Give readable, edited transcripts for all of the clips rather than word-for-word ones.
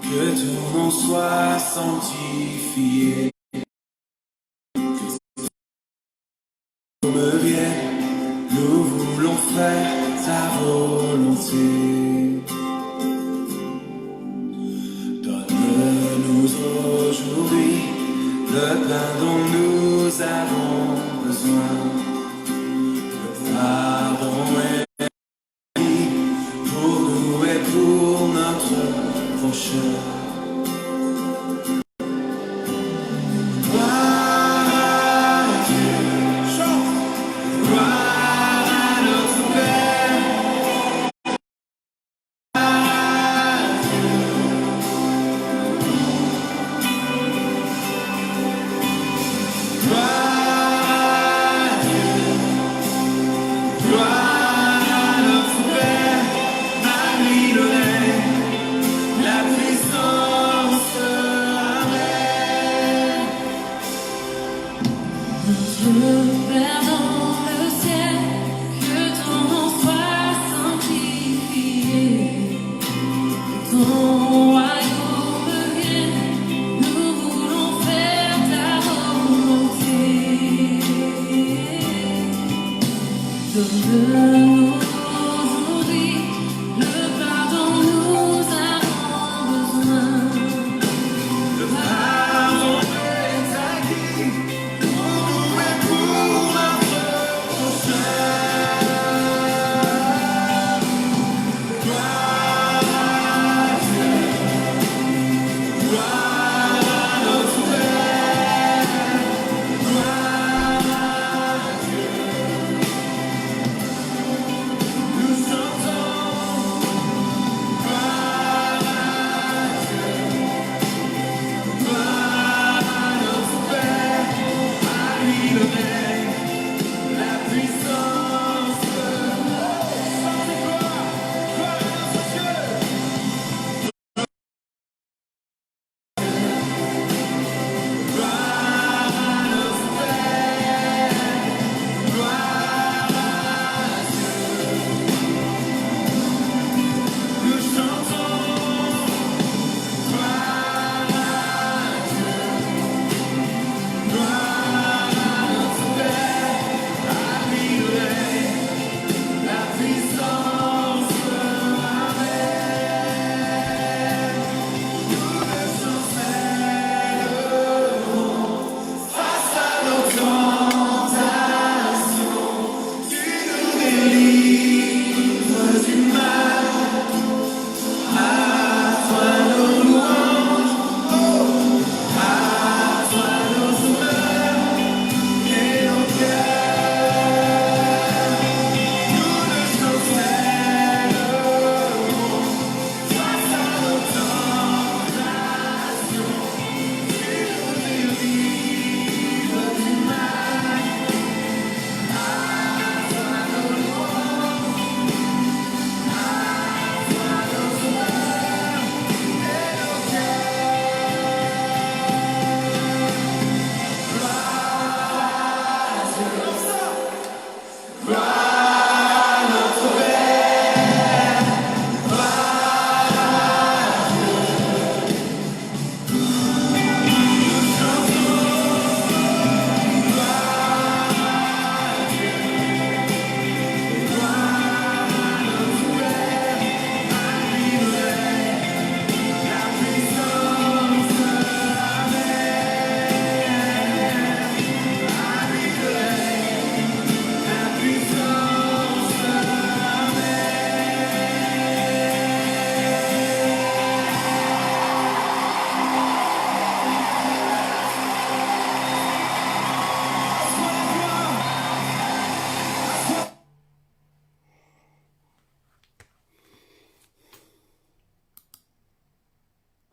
Que ton nom soit sanctifié. Que me vienne, nous voulons faire ta volonté. Donne-nous aujourd'hui le pain dont nous avons besoin. Le pardon est pour nous et pour notre prochain.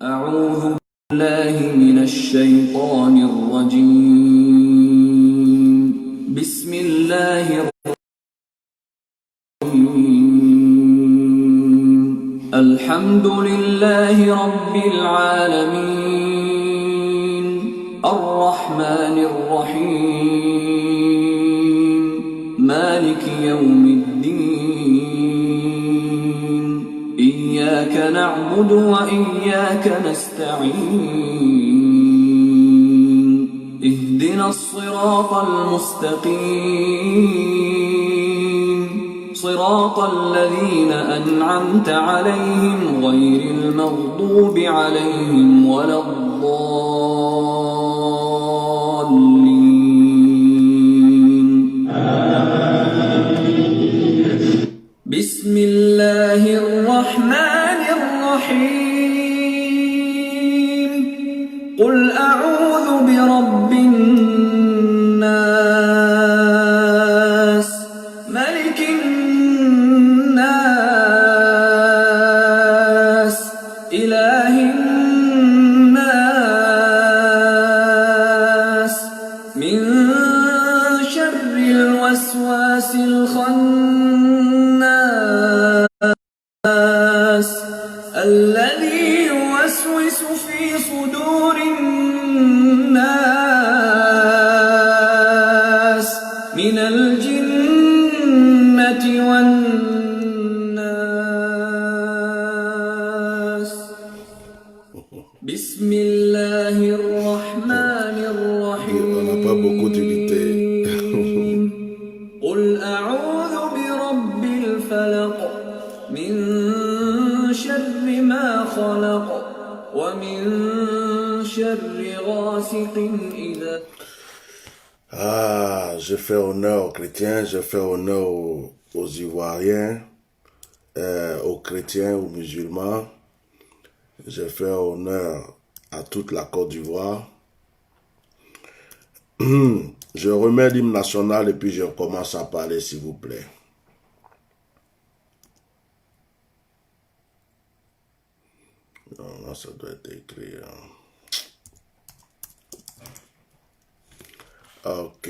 أعوذ بالله من الشيطان الرجيم. بسم الله الرحيم. الحمد لله رب العالمين الرحمن الرحيم مالك يوم الدين إياك إياك نعبد وإياك نستعين اهدنا الصراط المستقيم صراط الذين أنعمت عليهم غير المغضوب عليهم ولا الضالين بسم الله الرحمن الرحيم قل أعوذ برب الناس ملك الناس إله الناس من شر الوسواس الخناس الذي يوسوس في صدور الناس من الجنة والناس بسم الله الرحمن الرحيم قل أعوذ برب الفلق من شر ما خلق ومن شر غاسق إذا Je fais honneur aux chrétiens, je fais honneur aux Ivoiriens, aux chrétiens, aux musulmans. Je fais honneur à toute la Côte d'Ivoire. Je remets l'hymne national et puis je commence à parler, s'il vous plaît. Non, ça doit être écrit. Ok.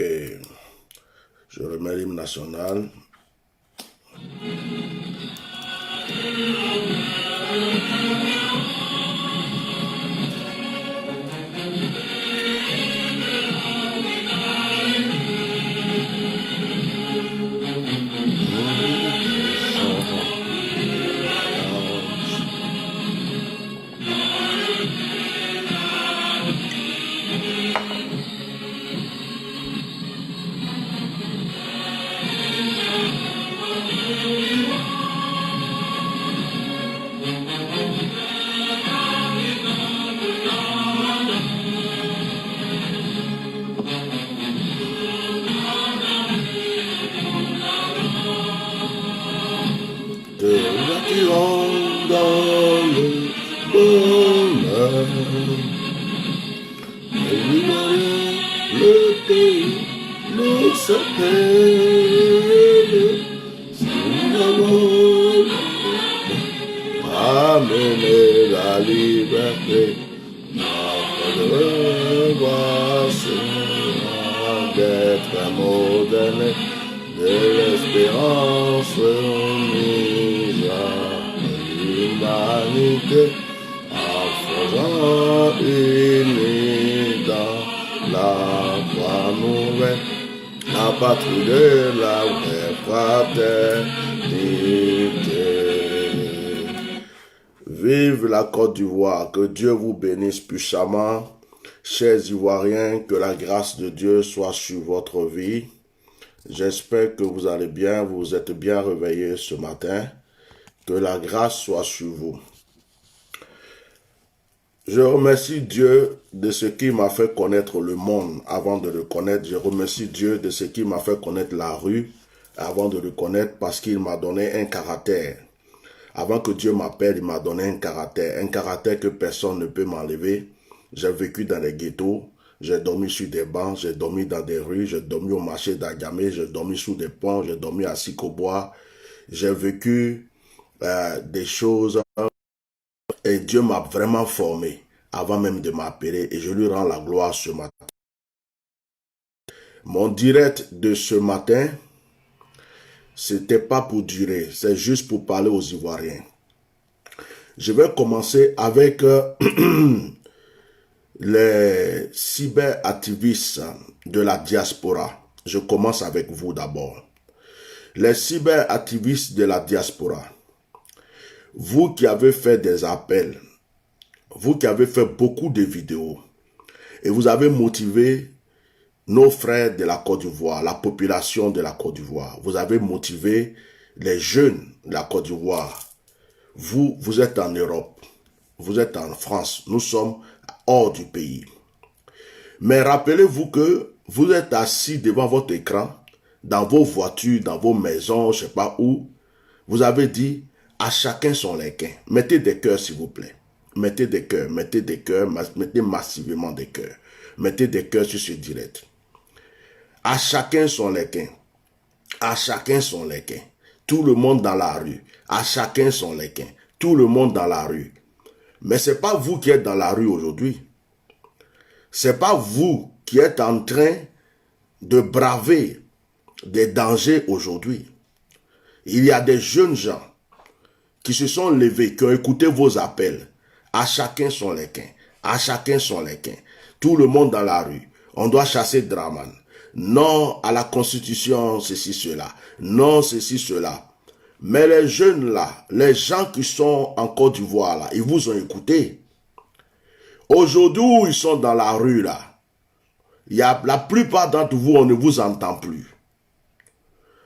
Je remets l'hymne national. Amener la liberté, d'être un modèle de l'espérance mise à l'humanité, en faisant unie dans la voie nouvelle, la patrie de la vraie fraternité. Vive la Côte d'Ivoire, que Dieu vous bénisse puissamment. Chers Ivoiriens, que la grâce de Dieu soit sur votre vie. J'espère que vous allez bien, vous êtes bien réveillés ce matin. Que la grâce soit sur vous. Je remercie Dieu de ce qui m'a fait connaître le monde avant de le connaître. Je remercie Dieu de ce qui m'a fait connaître la rue avant de le connaître parce qu'il m'a donné un caractère. Avant que Dieu m'appelle, il m'a donné un caractère que personne ne peut m'enlever. J'ai vécu dans les ghettos, j'ai dormi sur des bancs, j'ai dormi dans des rues, j'ai dormi au marché d'Agamé, j'ai dormi sous des ponts, j'ai dormi à Sikobois. J'ai vécu des choses et Dieu m'a vraiment formé avant même de m'appeler et je lui rends la gloire ce matin. Mon direct de ce matin, c'était pas pour durer, c'est juste pour parler aux Ivoiriens. Je vais commencer avec les cyberactivistes de la diaspora. Je commence avec vous d'abord. Les cyberactivistes de la diaspora. vous qui avez fait des appels, vous qui avez fait beaucoup de vidéos, et vous avez motivé nos frères de la Côte d'Ivoire, la population de la Côte d'Ivoire, vous avez motivé les jeunes de la Côte d'Ivoire. Vous êtes en Europe, vous êtes en France, nous sommes hors du pays. Mais rappelez-vous que vous êtes assis devant votre écran, dans vos voitures, dans vos maisons, je ne sais pas où. Vous avez dit, à chacun son lequin. Mettez des cœurs, s'il vous plaît. Mettez des cœurs, mettez massivement des cœurs. Mettez des cœurs sur ce direct. À chacun son lequin. À chacun son lequin. Tout le monde dans la rue. À chacun son lequin. Tout le monde dans la rue. Mais ce n'est pas vous qui êtes dans la rue aujourd'hui. Ce n'est pas vous qui êtes en train de braver des dangers aujourd'hui. Il y a des jeunes gens qui se sont levés, qui ont écouté vos appels. À chacun son lequin. À chacun son lequin. Tout le monde dans la rue. On doit chasser Draman. Non à la constitution, ceci, cela. Non, ceci, cela. Mais les jeunes là, les gens qui sont en Côte d'Ivoire là, ils vous ont écouté. Aujourd'hui, ils sont dans la rue là. La plupart d'entre vous, on ne vous entend plus.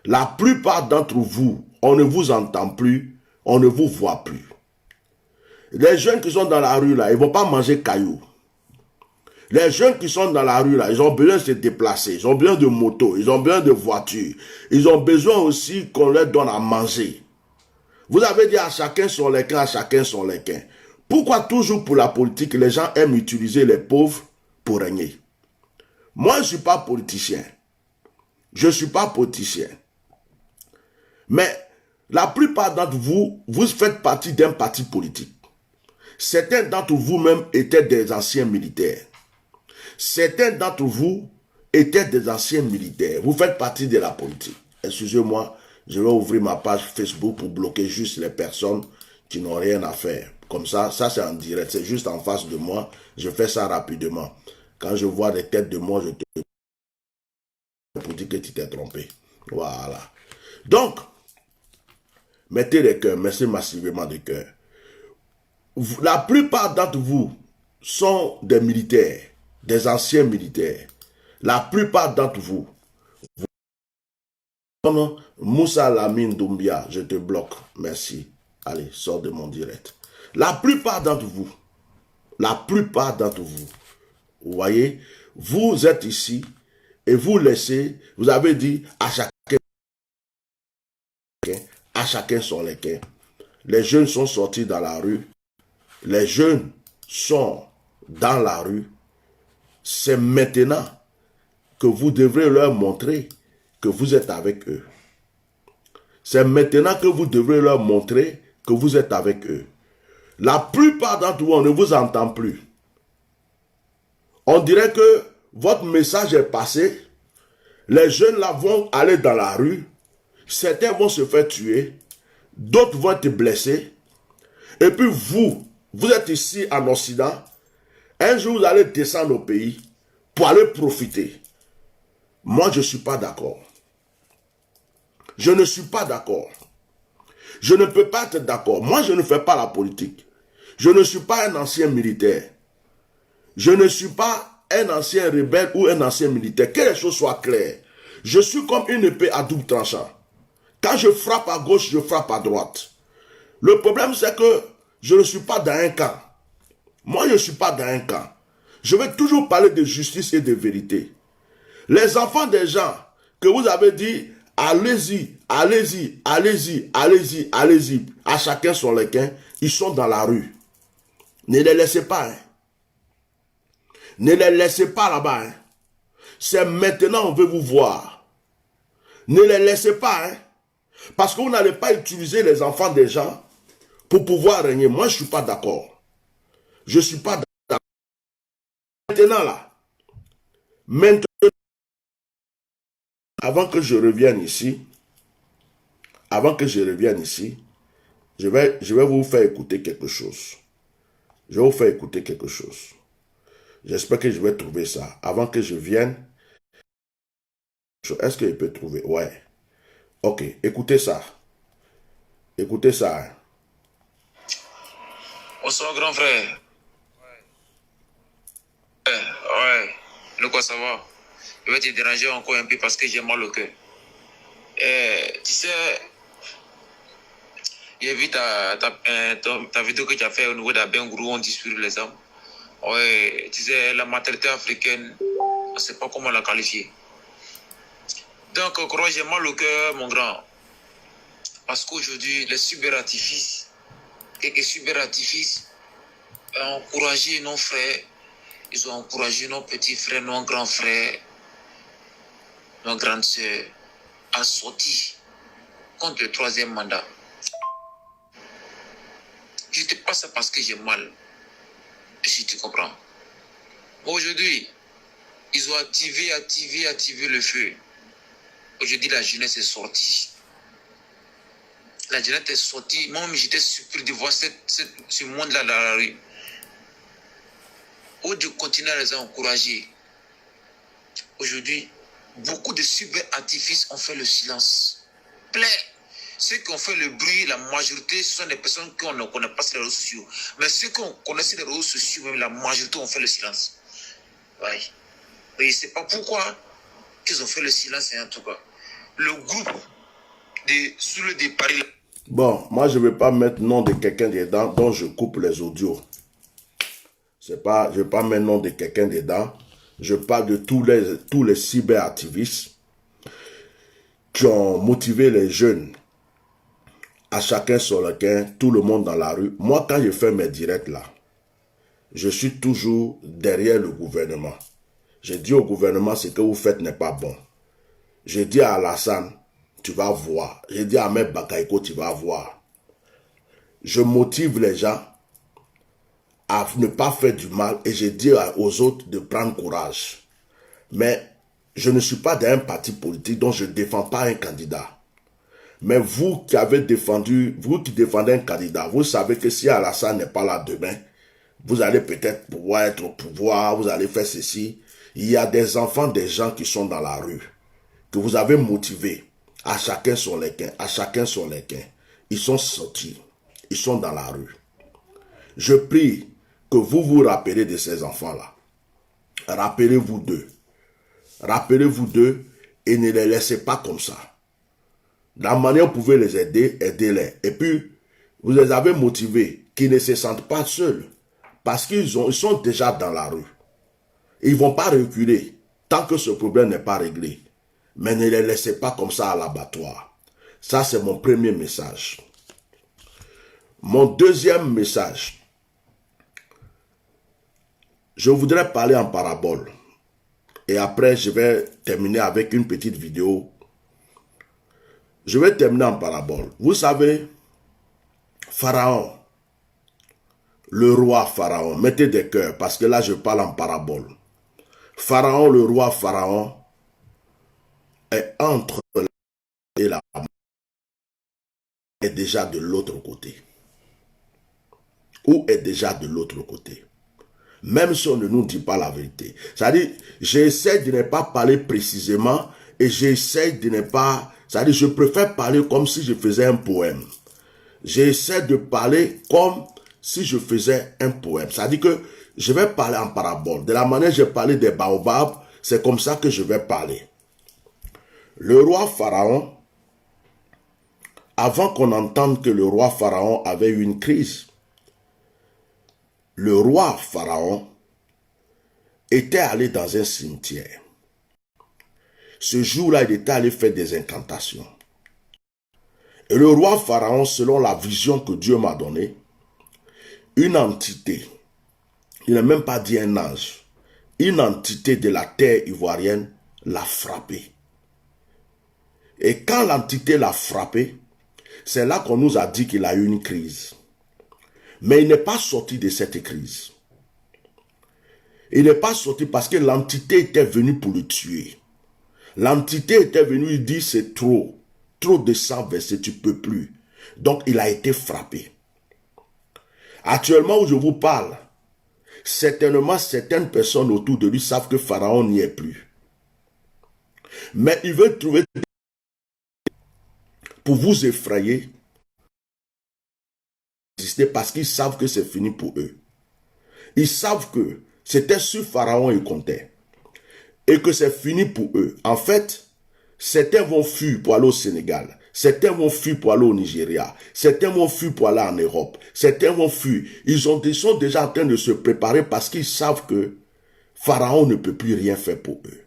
La plupart d'entre vous, on ne vous entend plus, on ne vous voit plus. Les jeunes qui sont dans la rue là, ils ne vont pas manger cailloux. Les jeunes qui sont dans la rue là, ils ont besoin de se déplacer, ils ont besoin de motos, ils ont besoin de voitures. Ils ont besoin aussi qu'on leur donne à manger. Vous avez dit à chacun son lequin, à chacun son lequin. Pourquoi toujours pour la politique, les gens aiment utiliser les pauvres pour régner? Moi, je ne suis pas politicien. Je ne suis pas politicien. Mais la plupart d'entre vous, vous faites partie d'un parti politique. Certains d'entre vous-même étaient des anciens militaires. Certains d'entre vous étaient des anciens militaires. Vous faites partie de la politique. Excusez-moi, je vais ouvrir ma page Facebook pour bloquer juste les personnes qui n'ont rien à faire. Comme ça c'est en direct, c'est juste en face de moi. Je fais ça rapidement. Quand je vois des têtes de moi, je te pour dire que tu t'es trompé. Voilà. Donc, mettez les cœurs, mettez massivement des cœurs. La plupart d'entre vous sont des militaires, des anciens militaires. La plupart d'entre vous. Moussa Lamine Doumbia, je te bloque. Merci. Allez, sors de mon direct. La plupart d'entre vous, vous voyez, vous êtes ici et vous laissez, vous avez dit à chacun son lequin. Les jeunes sont sortis dans la rue. Les jeunes sont dans la rue. C'est maintenant que vous devrez leur montrer que vous êtes avec eux. C'est maintenant que vous devrez leur montrer que vous êtes avec eux. La plupart d'entre vous, on ne vous entend plus. On dirait que votre message est passé. Les jeunes là vont aller dans la rue. Certains vont se faire tuer. D'autres vont être blessés. Et puis vous êtes ici en Occident. Un jour, vous allez descendre au pays pour aller profiter. Moi, je ne suis pas d'accord. Je ne suis pas d'accord. Je ne peux pas être d'accord. Moi, je ne fais pas la politique. Je ne suis pas un ancien militaire. Je ne suis pas un ancien rebelle ou un ancien militaire. Que les choses soient claires. Je suis comme une épée à double tranchant. Quand je frappe à gauche, je frappe à droite. Le problème, c'est que je ne suis pas dans un camp. Moi, je ne suis pas dans un camp. Je vais toujours parler de justice et de vérité. Les enfants des gens que vous avez dit, allez-y, allez-y, allez-y, allez-y, allez-y, à chacun son lequin, ils sont dans la rue. Ne les laissez pas. Hein. Ne les laissez pas là-bas. Hein. C'est maintenant on veut vous voir. Ne les laissez pas. Hein. Parce que vous n'allez pas utiliser les enfants des gens pour pouvoir régner. Moi, je ne suis pas d'accord. Je ne suis pas d'accord. Maintenant, là. Maintenant, avant que je revienne ici, je vais vous faire écouter quelque chose. Je vais vous faire écouter quelque chose. J'espère que je vais trouver ça. Avant que je vienne, est-ce qu'il peut trouver? Ouais. Ok, écoutez ça. Écoutez ça. Bonsoir, grand frère. Ouais, le quoi ça va? Je vais te déranger encore un peu parce que j'ai mal au cœur. Tu sais, j'ai vu ta vidéo que tu as fait au niveau d'Abengourou, on dispute les armes. Ouais, tu sais, la maternité africaine, on ne sait pas comment la qualifier. Donc, crois, j'ai mal au cœur, mon grand. Parce qu'aujourd'hui, les cyberartifices, quelques cyberartifices ont encouragé nos frères, ils ont encouragé nos petits frères, nos grands frères, nos grandes sœurs à sortir contre le troisième mandat. Je ne te dis pas ça parce que j'ai mal, si tu comprends. Aujourd'hui, ils ont activé le feu. Aujourd'hui, la jeunesse est sortie. La jeunesse est sortie. Moi-même, j'étais surpris de voir ce monde-là dans la rue. Au lieu de continuer à les encourager, aujourd'hui, beaucoup de cyberartifices ont fait le silence. Plein. Ceux qui ont fait le bruit, la majorité, ce sont des personnes qu'on ne connaît pas sur les réseaux sociaux. Mais ceux qu'on connaît sur les réseaux sociaux, même la majorité ont fait le silence. Ouais. Et je ne sais pas pourquoi qu'ils ont fait le silence, en tout cas. Le groupe sous le départ. Bon, moi je ne vais pas mettre nom de quelqu'un dedans dont je coupe les audios. Je ne vais pas mettre nom de quelqu'un dedans. Je parle de tous les cyberactivistes qui ont motivé les jeunes à chacun sur le gain, tout le monde dans la rue. Moi, quand je fais mes directs là, je suis toujours derrière le gouvernement. Je dis au gouvernement, ce que vous faites n'est pas bon. Je dis à Alassane, tu vas voir. Je dis à Ahmed Bakaïko, tu vas voir. Je motive les gens à ne pas faire du mal et je dis aux autres de prendre courage. Mais je ne suis pas dans un parti politique dont je ne défends pas un candidat. Mais vous qui défendez un candidat, vous savez que si Alassane n'est pas là demain, vous allez peut-être pouvoir être au pouvoir, vous allez faire ceci. Il y a des enfants, des gens qui sont dans la rue, que vous avez motivés, à chacun son lequin, à chacun son lequin. Ils sont sortis, ils sont dans la rue. Je prie que vous vous rappelez de ces enfants-là. Rappelez-vous d'eux. Rappelez-vous d'eux et ne les laissez pas comme ça. De la manière vous pouvez les aider, aidez-les. Et puis, vous les avez motivés, qu'ils ne se sentent pas seuls. Parce qu'ils sont déjà dans la rue. Ils ne vont pas reculer tant que ce problème n'est pas réglé. Mais ne les laissez pas comme ça à l'abattoir. Ça, c'est mon premier message. Mon deuxième message. Je voudrais parler en parabole. Et après, je vais terminer avec une petite vidéo. Je vais terminer en parabole. Vous savez, Pharaon, le roi Pharaon, mettez des cœurs parce que là, je parle en parabole. Pharaon, le roi Pharaon, est entre la et la mort, est déjà de l'autre côté. Ou est déjà de l'autre côté. Même si on ne nous dit pas la vérité. C'est-à-dire, j'essaie de ne pas parler précisément et j'essaie de ne pas... C'est-à-dire, je préfère parler comme si je faisais un poème. J'essaie de parler comme si je faisais un poème. C'est-à-dire que je vais parler en parabole. De la manière dont j'ai parlé des baobabs, c'est comme ça que je vais parler. Le roi Pharaon, avant qu'on entende que le roi Pharaon avait eu une crise, le roi Pharaon était allé dans un cimetière. Ce jour-là, il était allé faire des incantations. Et le roi Pharaon, selon la vision que Dieu m'a donnée, une entité, il n'a même pas dit un ange, une entité de la terre ivoirienne l'a frappé. Et quand l'entité l'a frappé, c'est là qu'on nous a dit qu'il a eu une crise. Mais il n'est pas sorti de cette crise. Il n'est pas sorti parce que l'entité était venue pour le tuer. L'entité était venue, il dit c'est trop de sang versé, tu ne peux plus. Donc il a été frappé. Actuellement où je vous parle, certainement certaines personnes autour de lui savent que Pharaon n'y est plus. Mais il veut trouver pour vous effrayer résister parce qu'ils savent que c'est fini pour eux. Ils savent que c'était sur Pharaon ils comptaient. Et que c'est fini pour eux. En fait, certains vont fuir pour aller au Sénégal. Certains vont fuir pour aller au Nigeria. Certains vont fuir pour aller en Europe. Certains vont fuir. Ils sont déjà en train de se préparer parce qu'ils savent que Pharaon ne peut plus rien faire pour eux.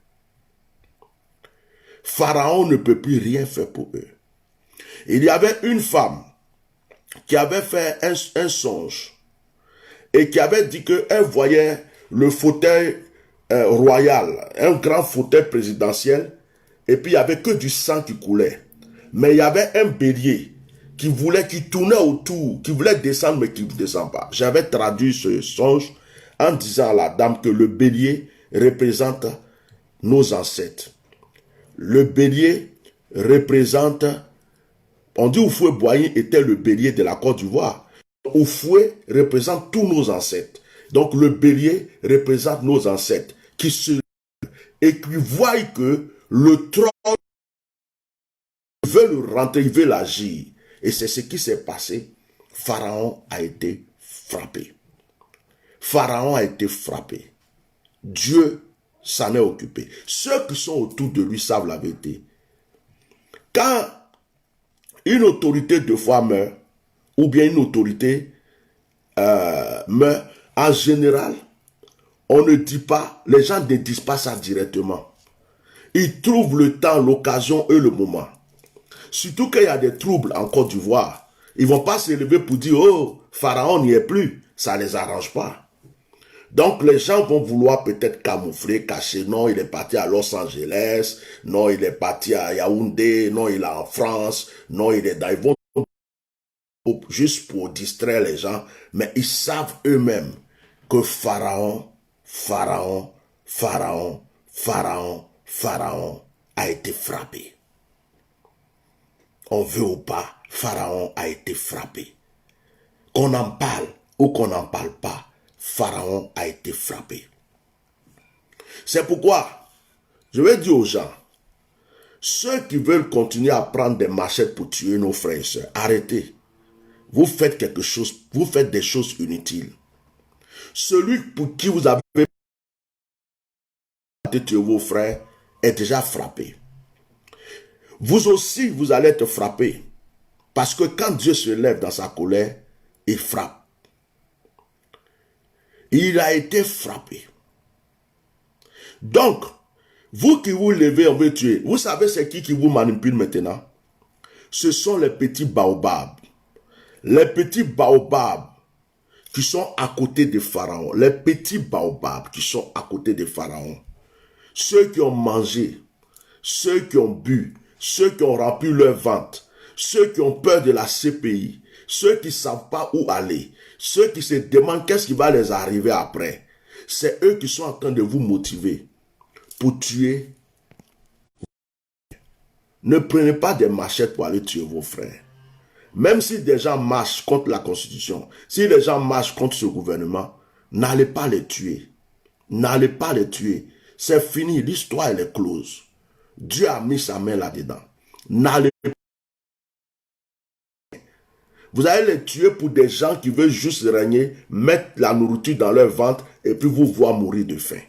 Pharaon ne peut plus rien faire pour eux. Il y avait une femme qui avait fait un songe et qui avait dit qu'elle voyait le fauteuil royal, un grand fauteuil présidentiel, et puis il n'y avait que du sang qui coulait. Mais il y avait un bélier qui tournait autour, qui voulait descendre mais qui ne descend pas. J'avais traduit ce songe en disant à la dame que le bélier représente nos ancêtres. Le bélier représente, on dit Houphouët-Boigny était le bélier de la Côte d'Ivoire. Houphouët représente tous nos ancêtres. Donc le bélier représente nos ancêtres qui se et qui voient que le trône veut rentrer, il veut agir. Et c'est ce qui s'est passé. Pharaon a été frappé. Pharaon a été frappé. Dieu s'en est occupé. Ceux qui sont autour de lui savent la vérité. Quand une autorité de foi meurt, ou bien une autorité meurt, en général, on ne dit pas, les gens ne disent pas ça directement. Ils trouvent le temps, l'occasion et le moment. Surtout qu'il y a des troubles en Côte d'Ivoire. Ils ne vont pas se lever pour dire, oh, Pharaon n'y est plus. Ça ne les arrange pas. Donc les gens vont vouloir peut-être camoufler, cacher. Non, il est parti à Los Angeles. Non, il est parti à Yaoundé. Non, il est en France. Non, il est dans... Ils vont juste pour distraire les gens. Mais ils savent eux-mêmes que Pharaon a été frappé. On veut ou pas, Pharaon a été frappé. Qu'on en parle ou qu'on n'en parle pas, Pharaon a été frappé. C'est pourquoi, je vais dire aux gens, ceux qui veulent continuer à prendre des machettes pour tuer nos frères et sœurs, arrêtez. Vous faites quelque chose, vous faites des choses inutiles. Celui pour qui vous avez tué vos frères est déjà frappé. Vous aussi, vous allez être frappé. Parce que quand Dieu se lève dans sa colère, il frappe. Il a été frappé. Donc, vous qui vous levez, on veut tuer. Vous savez c'est qui vous manipule maintenant? Ce sont les petits baobabs. Les petits baobabs qui sont à côté de Pharaon. Les petits baobabs qui sont à côté de Pharaon. Ceux qui ont mangé, ceux qui ont bu, ceux qui ont rempli leur ventre, ceux qui ont peur de la CPI, ceux qui ne savent pas où aller, ceux qui se demandent qu'est-ce qui va les arriver après. C'est eux qui sont en train de vous motiver pour tuer. Ne prenez pas des machettes pour aller tuer vos frères. Même si des gens marchent contre la Constitution, si les gens marchent contre ce gouvernement, n'allez pas les tuer. N'allez pas les tuer. C'est fini, l'histoire elle est close. Dieu a mis sa main là-dedans. N'allez pas. Vous allez les tuer pour des gens qui veulent juste régner, mettre la nourriture dans leur ventre et puis vous voir mourir de faim.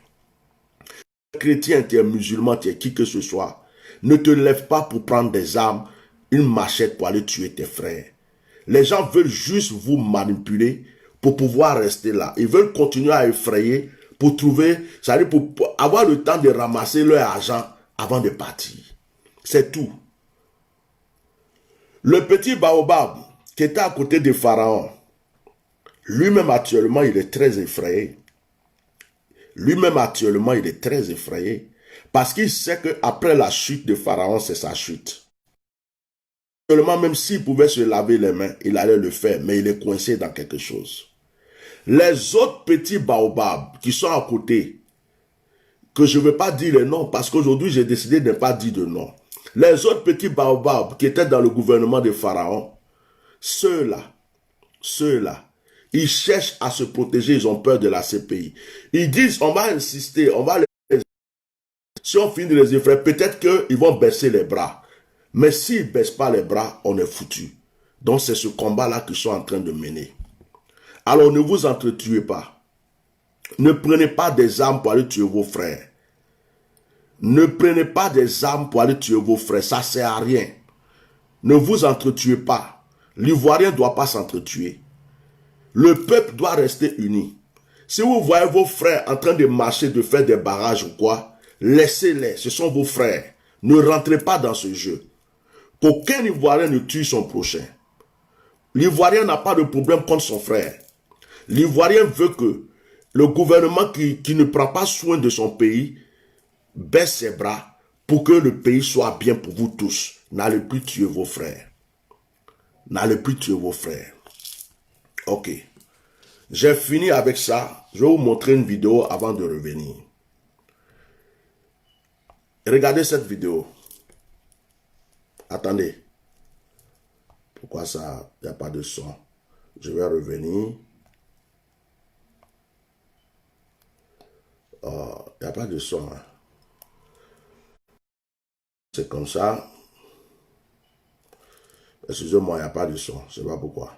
Chrétien, tu es musulman, tu es qui que ce soit, ne te lève pas pour prendre des armes, une machette pour aller tuer tes frères. Les gens veulent juste vous manipuler pour pouvoir rester là. Ils veulent continuer à effrayer pour trouver, c'est-à-dire pour avoir le temps de ramasser leur argent avant de partir. C'est tout. Le petit baobab qui était à côté de Pharaon, lui-même actuellement, il est très effrayé. Lui-même actuellement, il est très effrayé parce qu'il sait qu'après la chute de Pharaon, c'est sa chute. Seulement, même s'il pouvait se laver les mains, il allait le faire, mais il est coincé dans quelque chose. Les autres petits baobabs qui sont à côté, que je ne veux pas dire les noms parce qu'aujourd'hui, j'ai décidé de ne pas dire de nom. Les autres petits baobabs qui étaient dans le gouvernement de Pharaon, ceux-là, ils cherchent à se protéger, ils ont peur de la CPI. Ils disent, on va insister, on va les... Si on finit de les effrayer, peut-être qu'ils vont baisser les bras. Mais s'ils ne baissent pas les bras, on est foutu. Donc c'est ce combat-là qu'ils sont en train de mener. Alors ne vous entretuez pas. Ne prenez pas des armes pour aller tuer vos frères. Ne prenez pas des armes pour aller tuer vos frères. Ça ne sert à rien. Ne vous entretuez pas. L'Ivoirien ne doit pas s'entretuer. Le peuple doit rester uni. Si vous voyez vos frères en train de marcher, de faire des barrages ou quoi, laissez-les. Ce sont vos frères. Ne rentrez pas dans ce jeu. Qu'aucun Ivoirien ne tue son prochain. L'Ivoirien n'a pas de problème contre son frère. L'Ivoirien veut que le gouvernement qui ne prend pas soin de son pays baisse ses bras pour que le pays soit bien pour vous tous. N'allez plus tuer vos frères. N'allez plus tuer vos frères. Ok. J'ai fini avec ça. Je vais vous montrer une vidéo avant de revenir. Regardez cette vidéo. Attendez. Pourquoi ça, il n'y a pas de son? Je vais revenir. Oh, il n'y a pas de son. Hein. C'est comme ça. Excusez-moi, il n'y a pas de son. Je ne sais pas pourquoi.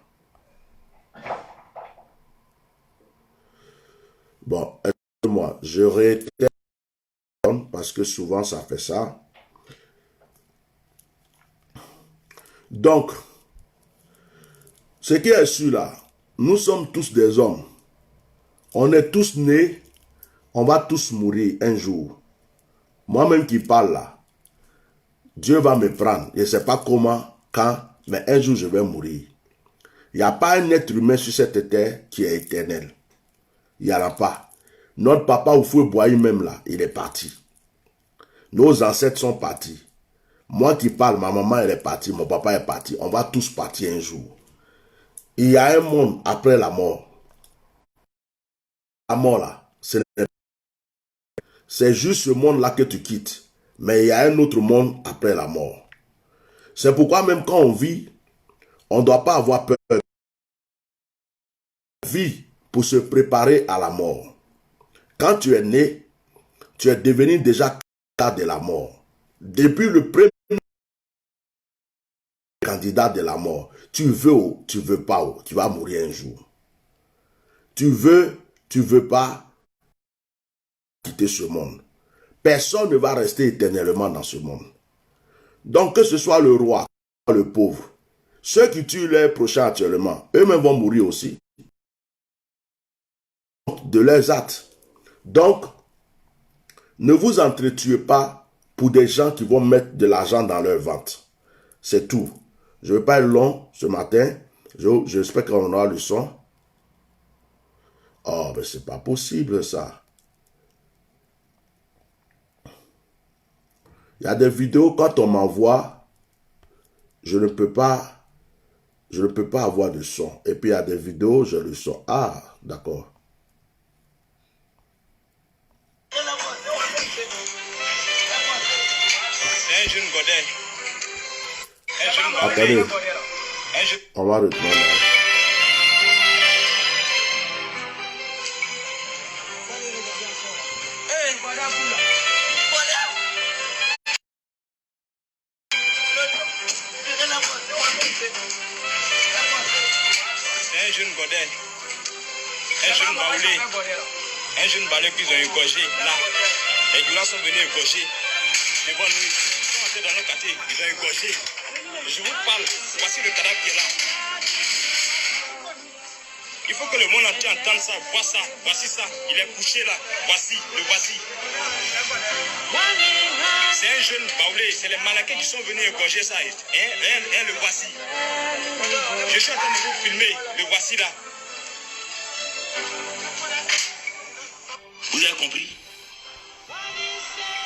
Bon, excusez-moi. Je réitère parce que souvent ça fait ça. Donc, ce qui est sûr là, nous sommes tous des hommes. On est tous nés. On va tous mourir un jour. Moi-même qui parle là, Dieu va me prendre. Je ne sais pas comment, quand, mais un jour je vais mourir. Il n'y a pas un être humain sur cette terre qui est éternel. Il n'y en a pas. Notre papa Oufoué Boahi même là, il est parti. Nos ancêtres sont partis. Moi qui parle, ma maman elle est partie, mon papa est parti. On va tous partir un jour. Il y a un monde après la mort. La mort là, c'est juste ce monde-là que tu quittes. Mais il y a un autre monde après la mort. C'est pourquoi même quand on vit, on ne doit pas avoir peur. On vit pour se préparer à la mort. Quand tu es né, tu es devenu déjà candidat de la mort. Depuis le premier candidat de la mort, tu veux ou tu veux pas, ou tu vas mourir un jour. Tu veux pas quitter ce monde. Personne ne va rester éternellement dans ce monde. Donc que ce soit le roi, le pauvre, ceux qui tuent leurs prochains actuellement, eux-mêmes vont mourir aussi. De leurs actes. Donc, ne vous entretuez pas pour des gens qui vont mettre de l'argent dans leur ventre. C'est tout. Je ne veux pas être long ce matin. J'espère qu'on aura le son. Oh, mais c'est pas possible ça. Il y a des vidéos, quand on m'envoie, je ne peux pas avoir de son. Et puis il y a des vidéos, j'ai le son. Ah, d'accord. C'est un jeune godet. Attendez. On va retourner là. C'est un jeune godet. Un jeune baoulé. Un jeune balai qu'ils ont égorgé. Là, les Goulas sont venus égorger. Devant nous, ils sont entrés dans nos quartiers. Ils ont égorgé. Je vous parle. Voici le cadavre qui est là. Il faut que le monde entier entende ça. Vois ça. Voici ça. Il est couché là. Voici. Le voici. C'est un jeune baoulé. C'est les Malaquais qui sont venus égorger ça. Et le voici. Je suis en train de vous filmer. Le voici là. Vous avez compris?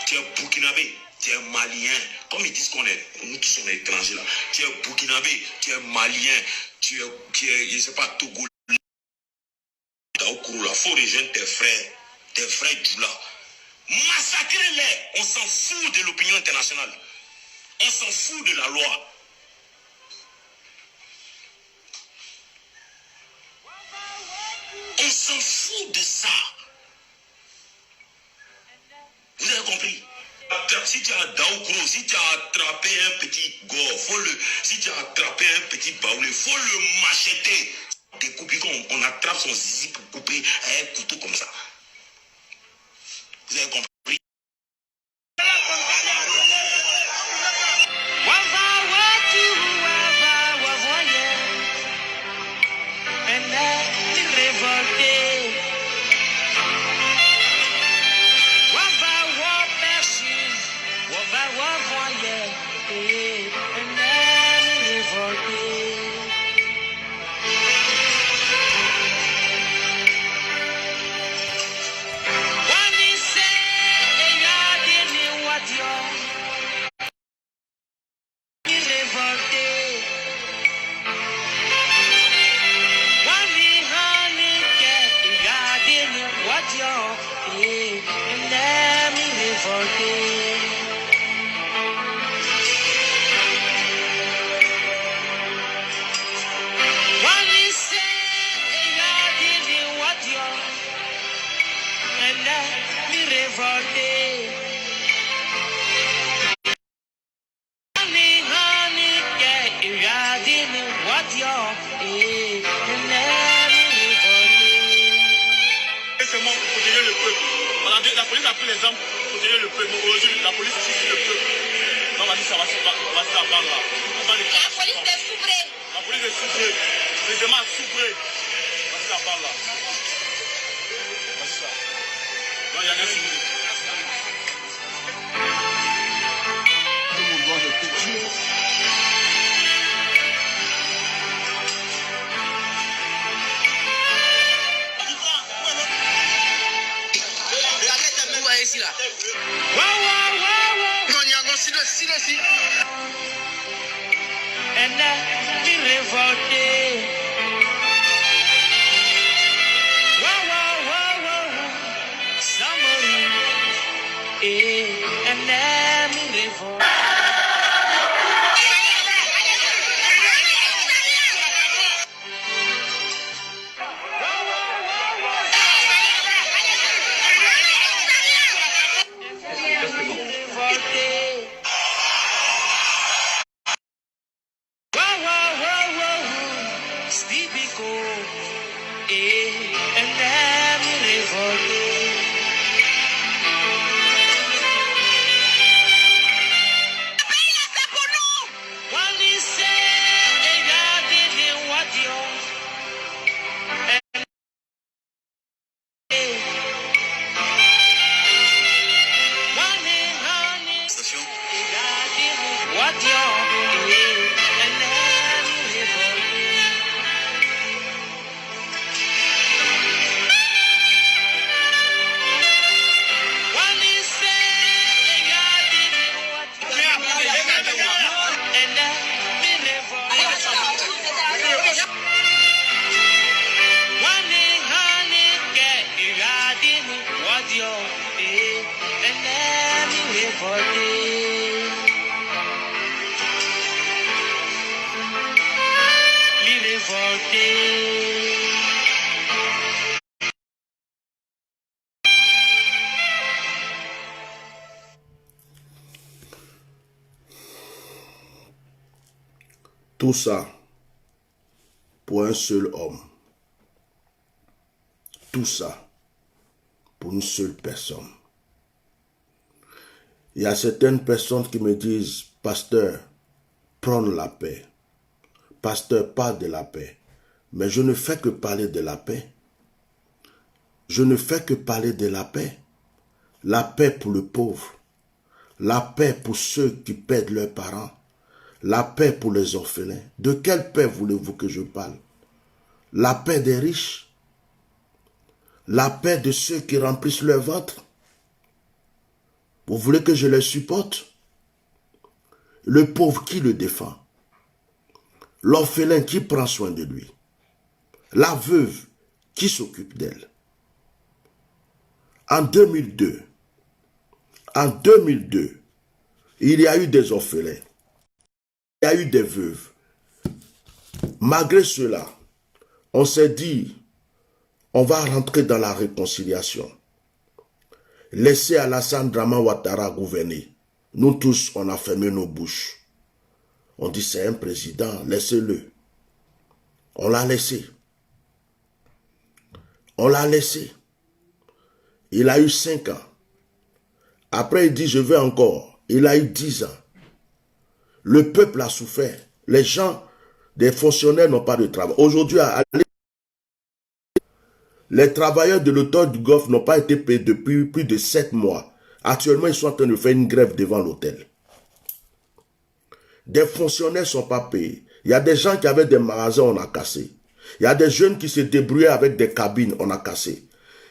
Tu es burkinabé, tu es malien. Comme ils disent qu'on est, nous qui sommes étrangers là. Tu es burkinabé, tu es malien, tu es je ne sais pas, Togo. Il faut rejoindre tes frères Djoula. Massacrez-les. On s'en fout de l'opinion internationale. On s'en fout de la loi. On s'en fout de ça. Vous avez compris? Si tu as Daoukro, si tu as attrapé un petit gore, si tu as attrapé un petit baoulé, il faut le macheter. découpe, on attrape son zizi pour couper un couteau comme ça. Vous avez compris? La police a pris les armes pour protéger le peuple. Aujourd'hui, la police ici, c'est le peuple. Donc, vas-y, ça va se faire là. La police est soubrée. La police est soubrée. Les demandent soubrés. Vas-y, la parle là. Vas-y, ça. Non, il y a rien soubré. Tout le monde doit le péter. Ici là. And I be revolted. Wow. Somebody. And I be revolted. Tout ça pour un seul homme. Tout ça pour une seule personne. Il y a certaines personnes qui me disent, pasteur, prends la paix. Pasteur, parle de la paix. Mais je ne fais que parler de la paix. Je ne fais que parler de la paix. La paix pour le pauvre. La paix pour ceux qui perdent leurs parents. La paix pour les orphelins. De quelle paix voulez-vous que je parle? La paix des riches? La paix de ceux qui remplissent leur ventre? Vous voulez que je les supporte? Le pauvre, qui le défend? L'orphelin, qui prend soin de lui? La veuve, qui s'occupe d'elle? En 2002, il y a eu des orphelins. Il y a eu des veuves. Malgré cela, on s'est dit, on va rentrer dans la réconciliation. Laissez Alassane Draman Ouattara gouverner. Nous tous, on a fermé nos bouches. On dit c'est un président, laissez-le. On l'a laissé. On l'a laissé. Il a eu 5 ans. Après, il dit, je veux encore. Il a eu 10 ans. Le peuple a souffert. Les gens, des fonctionnaires n'ont pas de travail. Aujourd'hui, les travailleurs de l'hôtel du Golfe n'ont pas été payés depuis plus de 7 mois. Actuellement, ils sont en train de faire une grève devant l'hôtel. Des fonctionnaires ne sont pas payés. Il y a des gens qui avaient des magasins, on a cassé. Il y a des jeunes qui se débrouillaient avec des cabines, on a cassé.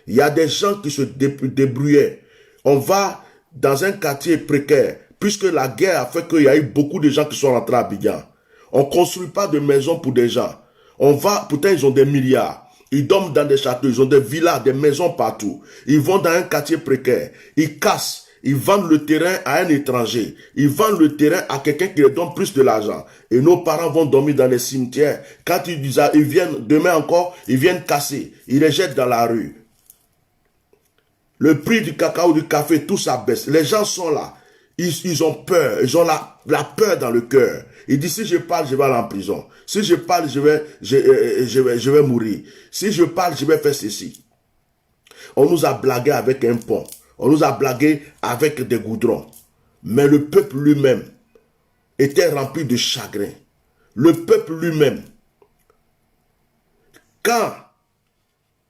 Il y a des gens qui se débrouillaient. On va dans un quartier précaire, puisque la guerre a fait qu'il y a eu beaucoup de gens qui sont rentrés à Abidjan. On ne construit pas de maisons pour des gens. On va, pourtant ils ont des milliards. Ils dorment dans des châteaux, ils ont des villas, des maisons partout. Ils vont dans un quartier précaire. Ils cassent, ils vendent le terrain à un étranger. Ils vendent le terrain à quelqu'un qui leur donne plus de l'argent. Et nos parents vont dormir dans les cimetières. Quand ils viennent, demain encore, ils viennent casser. Ils les jettent dans la rue. Le prix du cacao, du café, tout ça baisse. Les gens sont là. Ils ont peur. Ils ont la peur dans le cœur. Ils disent, si je parle, je vais aller en prison. Si je parle, je vais mourir. Si je parle, je vais faire ceci. On nous a blagué avec un pont. On nous a blagué avec des goudrons. Mais le peuple lui-même était rempli de chagrin. Le peuple lui-même. Quand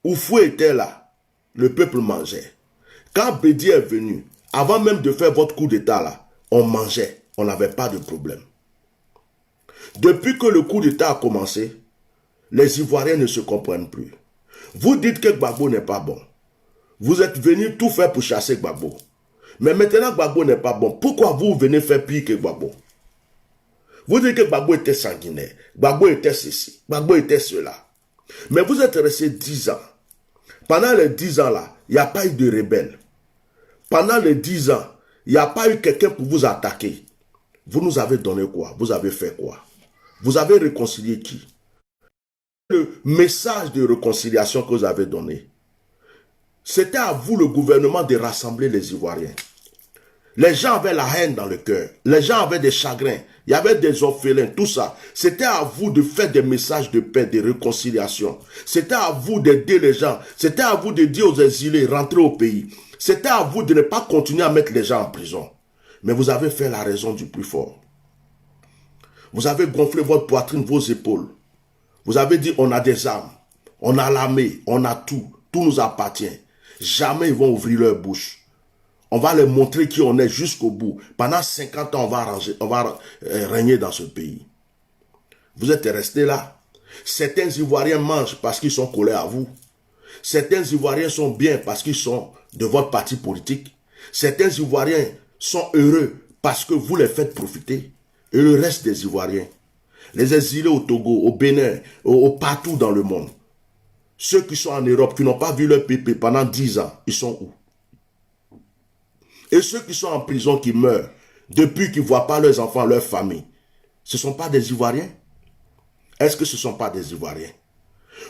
Oufou était là, le peuple mangeait. Quand Bédi est venu, avant même de faire votre coup d'état là, on mangeait. On n'avait pas de problème. Depuis que le coup d'état a commencé, les Ivoiriens ne se comprennent plus. Vous dites que Gbagbo n'est pas bon. Vous êtes venus tout faire pour chasser Gbagbo. Mais maintenant Gbagbo n'est pas bon. Pourquoi vous venez faire pire que Gbagbo? Vous dites que Gbagbo était sanguinaire. Gbagbo était ceci. Gbagbo était cela. Mais vous êtes resté 10 ans. Pendant les 10 ans là, il n'y a pas eu de rebelle. Pendant les 10 ans, il n'y a pas eu quelqu'un pour vous attaquer. Vous nous avez donné quoi? Vous avez fait quoi? Vous avez réconcilié qui? Le message de réconciliation que vous avez donné, c'était à vous, le gouvernement, de rassembler les Ivoiriens. Les gens avaient la haine dans le cœur. Les gens avaient des chagrins. Il y avait des orphelins, tout ça. C'était à vous de faire des messages de paix, de réconciliation. C'était à vous d'aider les gens. C'était à vous de dire aux exilés, rentrez au pays. C'était à vous de ne pas continuer à mettre les gens en prison. Mais vous avez fait la raison du plus fort. Vous avez gonflé votre poitrine, vos épaules. Vous avez dit, on a des armes, on a l'armée, on a tout. Tout nous appartient. Jamais ils vont ouvrir leur bouche. On va leur montrer qui on est jusqu'au bout. Pendant 50 ans, on va régner dans ce pays. Vous êtes restés là. Certains Ivoiriens mangent parce qu'ils sont collés à vous. Certains Ivoiriens sont bien parce qu'ils sont de votre parti politique. Certains Ivoiriens sont heureux parce que vous les faites profiter. Et le reste des Ivoiriens, les exilés au Togo, au Bénin, partout dans le monde, ceux qui sont en Europe, qui n'ont pas vu leur pépé pendant 10 ans, ils sont où? Et ceux qui sont en prison, qui meurent, depuis qu'ils ne voient pas leurs enfants, leur famille, ce ne sont pas des Ivoiriens? Est-ce que ce ne sont pas des Ivoiriens?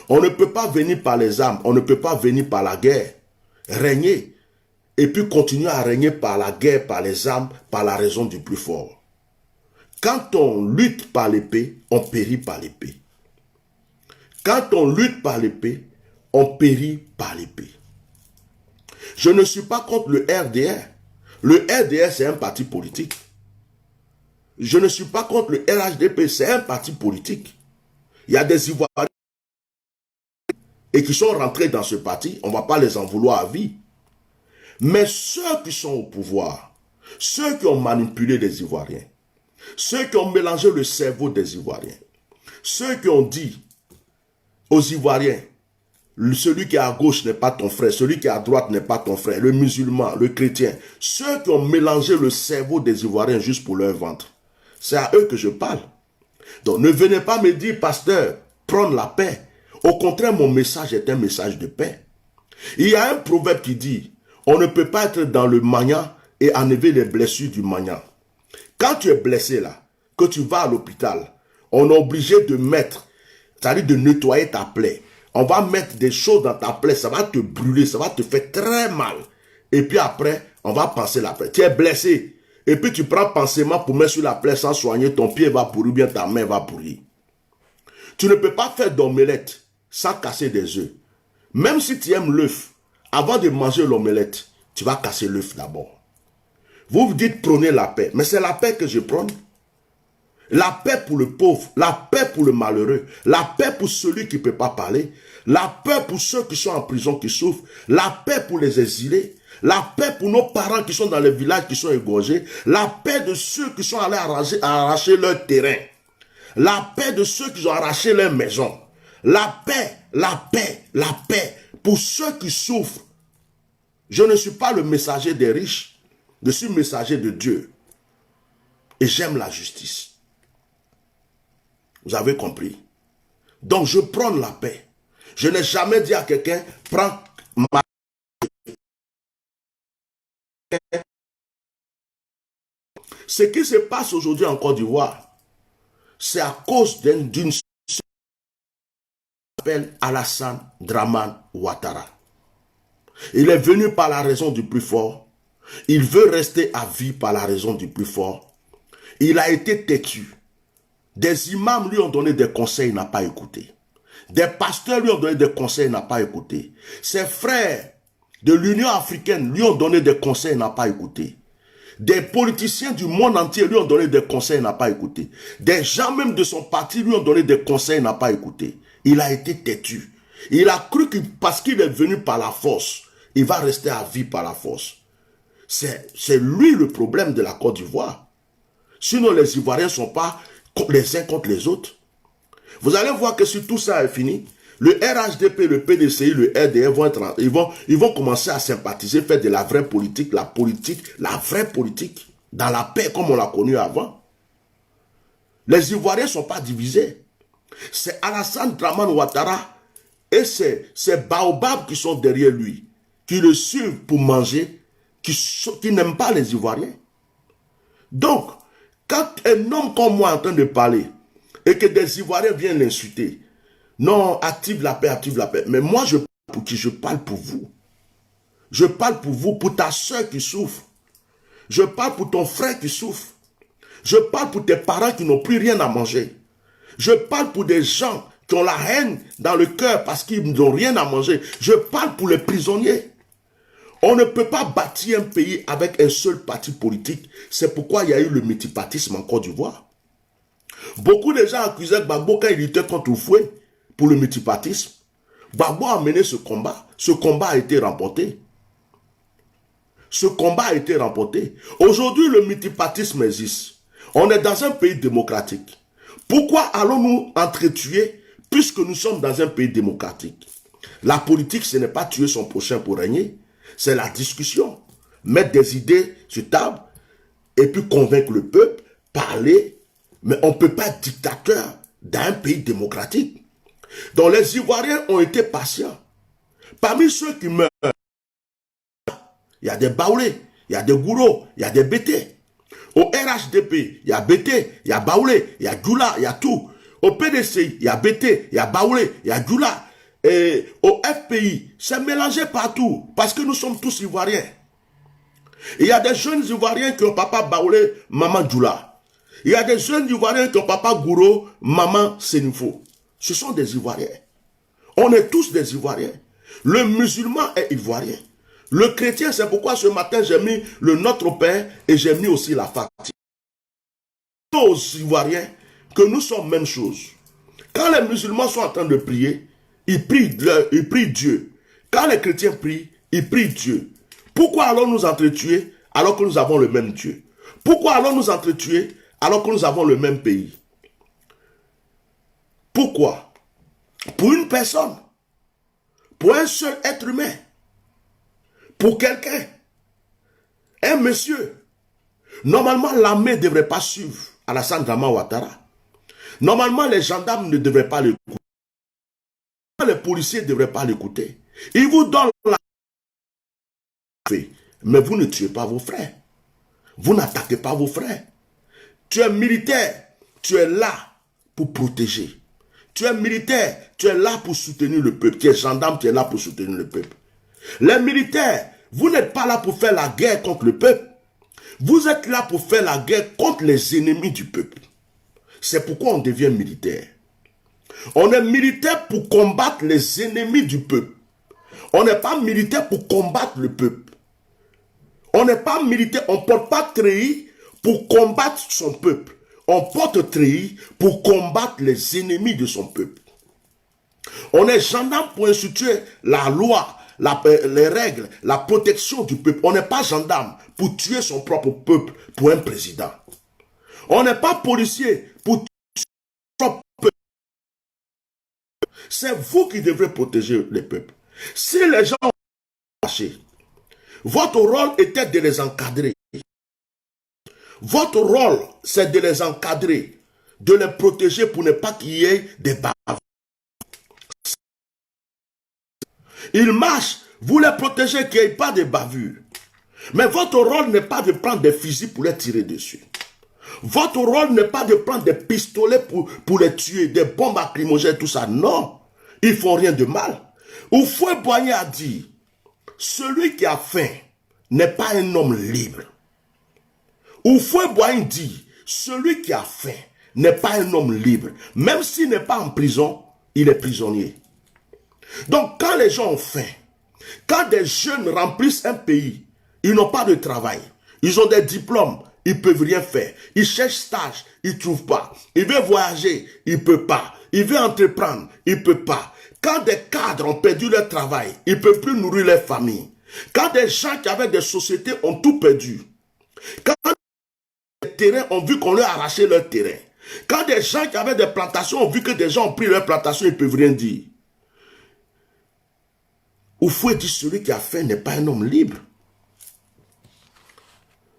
On ne peut pas venir par les armes, on ne peut pas venir par la guerre, régner, et puis continuer à régner par la guerre, par les armes, par la raison du plus fort. Quand on lutte par l'épée, on périt par l'épée. Quand on lutte par l'épée, on périt par l'épée. Je ne suis pas contre le RDR. Le RDR, c'est un parti politique. Je ne suis pas contre le RHDP, c'est un parti politique. Il y a des Ivoiriens et qui sont rentrés dans ce parti, on ne va pas les en vouloir à vie. Mais ceux qui sont au pouvoir, ceux qui ont manipulé les Ivoiriens, ceux qui ont mélangé le cerveau des Ivoiriens, ceux qui ont dit aux Ivoiriens, celui qui est à gauche n'est pas ton frère, celui qui est à droite n'est pas ton frère, le musulman, le chrétien, ceux qui ont mélangé le cerveau des Ivoiriens juste pour leur ventre, c'est à eux que je parle. Donc ne venez pas me dire, pasteur, prendre la paix. Au contraire, mon message est un message de paix. Il y a un proverbe qui dit, on ne peut pas être dans le mania et enlever les blessures du mania. Quand tu es blessé là, que tu vas à l'hôpital, on est obligé de mettre, c'est-à-dire de nettoyer ta plaie. On va mettre des choses dans ta plaie, ça va te brûler, ça va te faire très mal. Et puis après, on va panser la plaie. Tu es blessé. Et puis tu prends pansement pour mettre sur la plaie sans soigner, ton pied va pourrir, bien ta main va pourrir. Tu ne peux pas faire d'omelette sans casser des œufs. Même si tu aimes l'œuf, avant de manger l'omelette, tu vas casser l'œuf d'abord. Vous vous dites prenez la paix, mais c'est la paix que je prône. La paix pour le pauvre, la paix pour le malheureux, la paix pour celui qui ne peut pas parler, la paix pour ceux qui sont en prison, qui souffrent, la paix pour les exilés, la paix pour nos parents qui sont dans les villages, qui sont égorgés, la paix de ceux qui sont allés arracher leur terrain, la paix de ceux qui ont arraché leur maison, la paix pour ceux qui souffrent. Je ne suis pas le messager des riches, je suis messager de Dieu. Et j'aime la justice. Vous avez compris? Donc je prends la paix. Je n'ai jamais dit à quelqu'un, prends ma... Ce qui se passe aujourd'hui en Côte d'Ivoire, c'est à cause d'une s'appelle Alassane Dramane Ouattara. Il est venu par la raison du plus fort. Il veut rester à vie par la raison du plus fort. Il a été têtu. Des imams lui ont donné des conseils, il n'a pas écouté. Des pasteurs lui ont donné des conseils, il n'a pas écouté. Ses frères de l'Union africaine lui ont donné des conseils, il n'a pas écouté. Des politiciens du monde entier lui ont donné des conseils, il n'a pas écouté. Des gens même de son parti lui ont donné des conseils, il n'a pas écouté. Il a été têtu. Il a cru que parce qu'il est venu par la force, il va rester à vie par la force. C'est lui le problème de la Côte d'Ivoire. Sinon les Ivoiriens ne sont pas les uns contre les autres. Vous allez voir que si tout ça est fini, le RHDP, le PDCI, le RDR ils vont commencer à sympathiser, faire de la vraie politique, la vraie politique, dans la paix comme on l'a connu avant. Les Ivoiriens ne sont pas divisés. C'est Alassane Dramane Ouattara et ces baobabs qui sont derrière lui, qui le suivent pour manger, qui n'aiment pas les Ivoiriens. Donc, quand un homme comme moi est en train de parler, et que des Ivoiriens viennent l'insulter, non, active la paix, mais moi je parle pour vous. Je parle pour vous, pour ta soeur qui souffre. Je parle pour ton frère qui souffre. Je parle pour tes parents qui n'ont plus rien à manger. Je parle pour des gens qui ont la haine dans le cœur parce qu'ils n'ont rien à manger. Je parle pour les prisonniers. On ne peut pas bâtir un pays avec un seul parti politique. C'est pourquoi il y a eu le multipartisme en Côte d'Ivoire. Beaucoup de gens accusaient Gbagbo quand il était contre Oufoué pour le multipartisme. Gbagbo a mené ce combat. Ce combat a été remporté. Ce combat a été remporté. Aujourd'hui, le multipartisme existe. On est dans un pays démocratique. Pourquoi allons-nous entretuer puisque nous sommes dans un pays démocratique? La politique, ce n'est pas tuer son prochain pour régner. C'est la discussion. Mettre des idées sur table et puis convaincre le peuple, parler. Mais on ne peut pas être dictateur dans un pays démocratique. Donc les Ivoiriens ont été patients. Parmi ceux qui meurent, il y a des Baoulés, il y a des Gouro, il y a des Bété. Au RHDP, il y a Bété, il y a Baoulé, il y a Djoula, il y a tout. Au PDCI, il y a Bété, il y a Baoulé, il y a Djoula. Et au FPI, c'est mélangé partout, parce que nous sommes tous Ivoiriens. Il y a des jeunes Ivoiriens qui ont papa Baoulé, maman Djoula. Il y a des jeunes Ivoiriens qui ont papa Gouro, maman Senifo. Ce sont des Ivoiriens. On est tous des Ivoiriens. Le musulman est Ivoirien. Le chrétien, c'est pourquoi ce matin j'ai mis le Notre Père et j'ai mis aussi la Fatiha. Aux Ivoiriens que nous sommes même chose. Quand les musulmans sont en train de prier, ils prient Dieu. Quand les chrétiens prient, ils prient Dieu. Pourquoi allons nous entretuer alors que nous avons le même Dieu? Pourquoi allons nous entretuer alors que nous avons le même pays? Pourquoi? Pour une personne, pour un seul être humain, pour quelqu'un, un monsieur. Normalement, l'armée ne devrait pas suivre Alassane Dramane Ouattara. Normalement, les gendarmes ne devraient pas l'écouter. Les policiers ne devraient pas l'écouter. Ils vous donnent la... Mais vous ne tuez pas vos frères. Vous n'attaquez pas vos frères. Tu es militaire, tu es là pour protéger. Tu es militaire, tu es là pour soutenir le peuple. Tu es gendarme, tu es là pour soutenir le peuple. Les militaires, vous n'êtes pas là pour faire la guerre contre le peuple. Vous êtes là pour faire la guerre contre les ennemis du peuple. C'est pourquoi on devient militaire. On est militaire pour combattre les ennemis du peuple. On n'est pas militaire pour combattre le peuple. On n'est pas militaire, on ne porte pas treillis pour combattre son peuple. On porte treillis pour combattre les ennemis de son peuple. On est gendarme pour instituer la loi, les règles, la protection du peuple. On n'est pas gendarme pour tuer son propre peuple pour un président. On n'est pas policier pour tuer son propre peuple. C'est vous qui devrez protéger les peuples. Si les gens ont marché, votre rôle était de les encadrer. Votre rôle, c'est de les encadrer, de les protéger pour ne pas qu'il y ait des bavures. Ils marchent, vous les protégez qu'il n'y ait pas de bavures. Mais votre rôle n'est pas de prendre des fusils pour les tirer dessus. Votre rôle n'est pas de prendre des pistolets pour les tuer, des bombes lacrymogènes, tout ça. Non, ils ne font rien de mal. Houphouët-Boigny a dit, celui qui a faim n'est pas un homme libre. Houphouët-Boigny dit, celui qui a faim n'est pas un homme libre. Même s'il n'est pas en prison, il est prisonnier. Donc quand les gens ont faim, quand des jeunes remplissent un pays, ils n'ont pas de travail, ils ont des diplômes, ils ne peuvent rien faire. Ils cherchent stage, ils ne trouvent pas. Ils veulent voyager, ils ne peuvent pas. Ils veulent entreprendre, ils ne peuvent pas. Quand des cadres ont perdu leur travail, ils ne peuvent plus nourrir leur famille. Quand des gens qui avaient des sociétés ont tout perdu. Quand des terrains ont vu qu'on leur a arraché leur terrain. Quand des gens qui avaient des plantations ont vu que des gens ont pris leurs plantations, ils ne peuvent rien dire. Houphouët dit, celui qui a faim n'est pas un homme libre.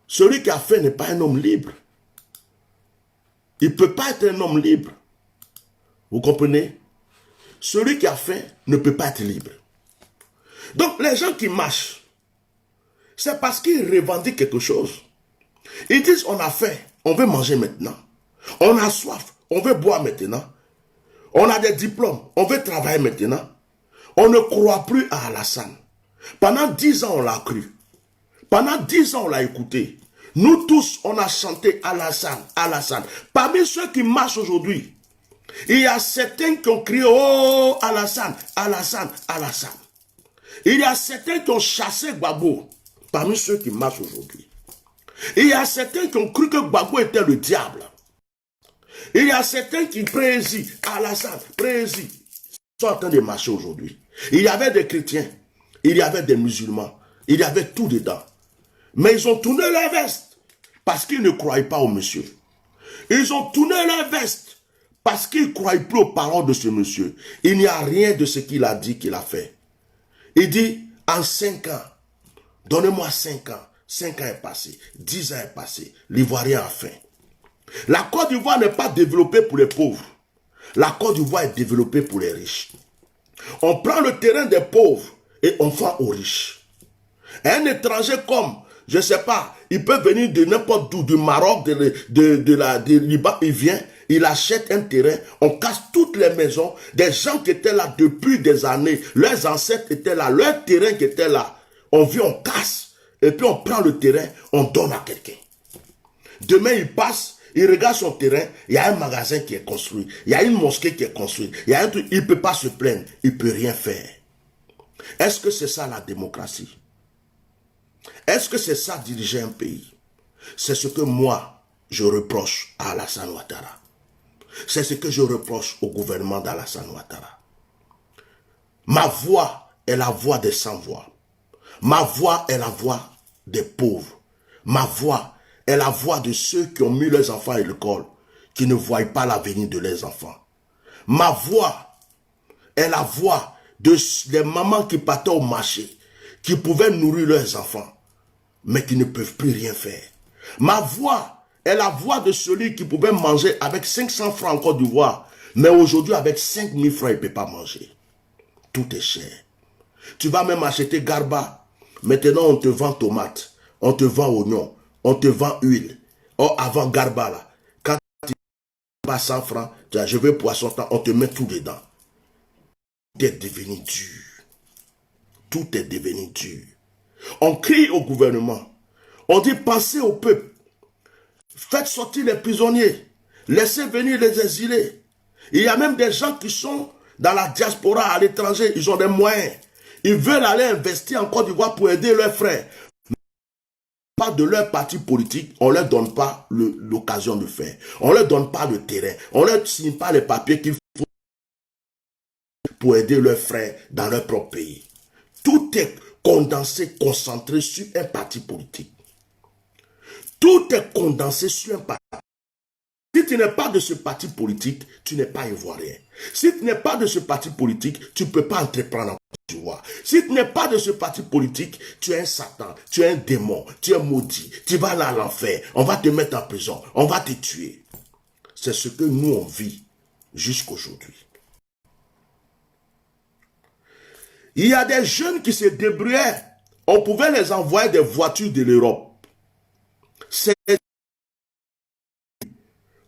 Celui qui a faim n'est pas un homme libre. Il ne peut pas être un homme libre. Vous comprenez? Celui qui a faim ne peut pas être libre. Donc les gens qui marchent, c'est parce qu'ils revendiquent quelque chose. Ils disent, on a faim, on veut manger maintenant. On a soif, on veut boire maintenant. On a des diplômes, on veut travailler maintenant. On ne croit plus à Alassane. Pendant 10 ans, on l'a cru. Pendant 10 ans, on l'a écouté. Nous tous, on a chanté Alassane, Alassane. Parmi ceux qui marchent aujourd'hui, il y a certains qui ont crié, oh, Alassane, Alassane, Alassane. Il y a certains qui ont chassé Gbagbo, parmi ceux qui marchent aujourd'hui. Il y a certains qui ont cru que Gbagbo était le diable. Il y a certains qui président, Alassane, président, sont en train de marcher aujourd'hui. Il y avait des chrétiens, il y avait des musulmans, il y avait tout dedans. Mais ils ont tourné leur veste parce qu'ils ne croyaient pas au monsieur. Ils ont tourné leur veste parce qu'ils ne croyaient plus aux paroles de ce monsieur. Il n'y a rien de ce qu'il a dit qu'il a fait. Il dit, en 5 ans, donnez-moi 5 ans. 5 ans est passé, 10 ans est passé, l'Ivoirien a faim. La Côte d'Ivoire n'est pas développée pour les pauvres. La Côte d'Ivoire est développée pour les riches. On prend le terrain des pauvres et on vend aux riches. Un étranger comme, je ne sais pas, il peut venir de n'importe où, du Maroc, de Liban, il vient, il achète un terrain, on casse toutes les maisons, des gens qui étaient là depuis des années, leurs ancêtres étaient là, leur terrain qui était là, on vient, on casse, et puis on prend le terrain, on donne à quelqu'un. Demain, il passe, il regarde son terrain, il y a un magasin qui est construit, il y a une mosquée qui est construite, il y a un truc, il ne peut pas se plaindre, il ne peut rien faire. Est-ce que c'est ça la démocratie? Est-ce que c'est ça diriger un pays? C'est ce que moi, je reproche à Alassane Ouattara. C'est ce que je reproche au gouvernement d'Alassane Ouattara. Ma voix est la voix des sans-voix. Ma voix est la voix des pauvres. Ma voix est la voix de ceux qui ont mis leurs enfants à l'école, qui ne voient pas l'avenir de leurs enfants. Ma voix est la voix des mamans qui partaient au marché, qui pouvaient nourrir leurs enfants, mais qui ne peuvent plus rien faire. Ma voix est la voix de celui qui pouvait manger avec 500 francs en Côte d'Ivoire, mais aujourd'hui avec 5000 francs, il ne peut pas manger. Tout est cher. Tu vas même acheter Garba. Maintenant, on te vend tomates, on te vend oignons, on te vend huile. Oh, avant Garba, là, quand tu pas 100 francs, tu as, je veux poisson, on te met tout dedans. Tout est devenu dur. Tout est devenu dur. On crie au gouvernement. On dit, pensez au peuple. Faites sortir les prisonniers. Laissez venir les exilés. Il y a même des gens qui sont dans la diaspora à l'étranger. Ils ont des moyens. Ils veulent aller investir en Côte d'Ivoire pour aider leurs frères. Pas de leur parti politique, on ne leur donne pas l'occasion de faire. On ne leur donne pas le terrain. On ne leur signe pas les papiers qu'il faut pour aider leurs frères dans leur propre pays. Tout est condensé, concentré sur un parti politique. Tout est condensé sur un parti. Si tu n'es pas de ce parti politique, tu n'es pas ivoirien. Si tu n'es pas de ce parti politique, tu ne peux pas entreprendre en Côte d'Ivoire. Si tu n'es pas de ce parti politique, tu es un Satan, tu es un démon, tu es maudit, tu vas aller à l'enfer, on va te mettre en prison, on va te tuer. C'est ce que nous on vit jusqu'aujourd'hui. Il y a des jeunes qui se débrouillaient. On pouvait les envoyer des voitures de l'Europe. C'est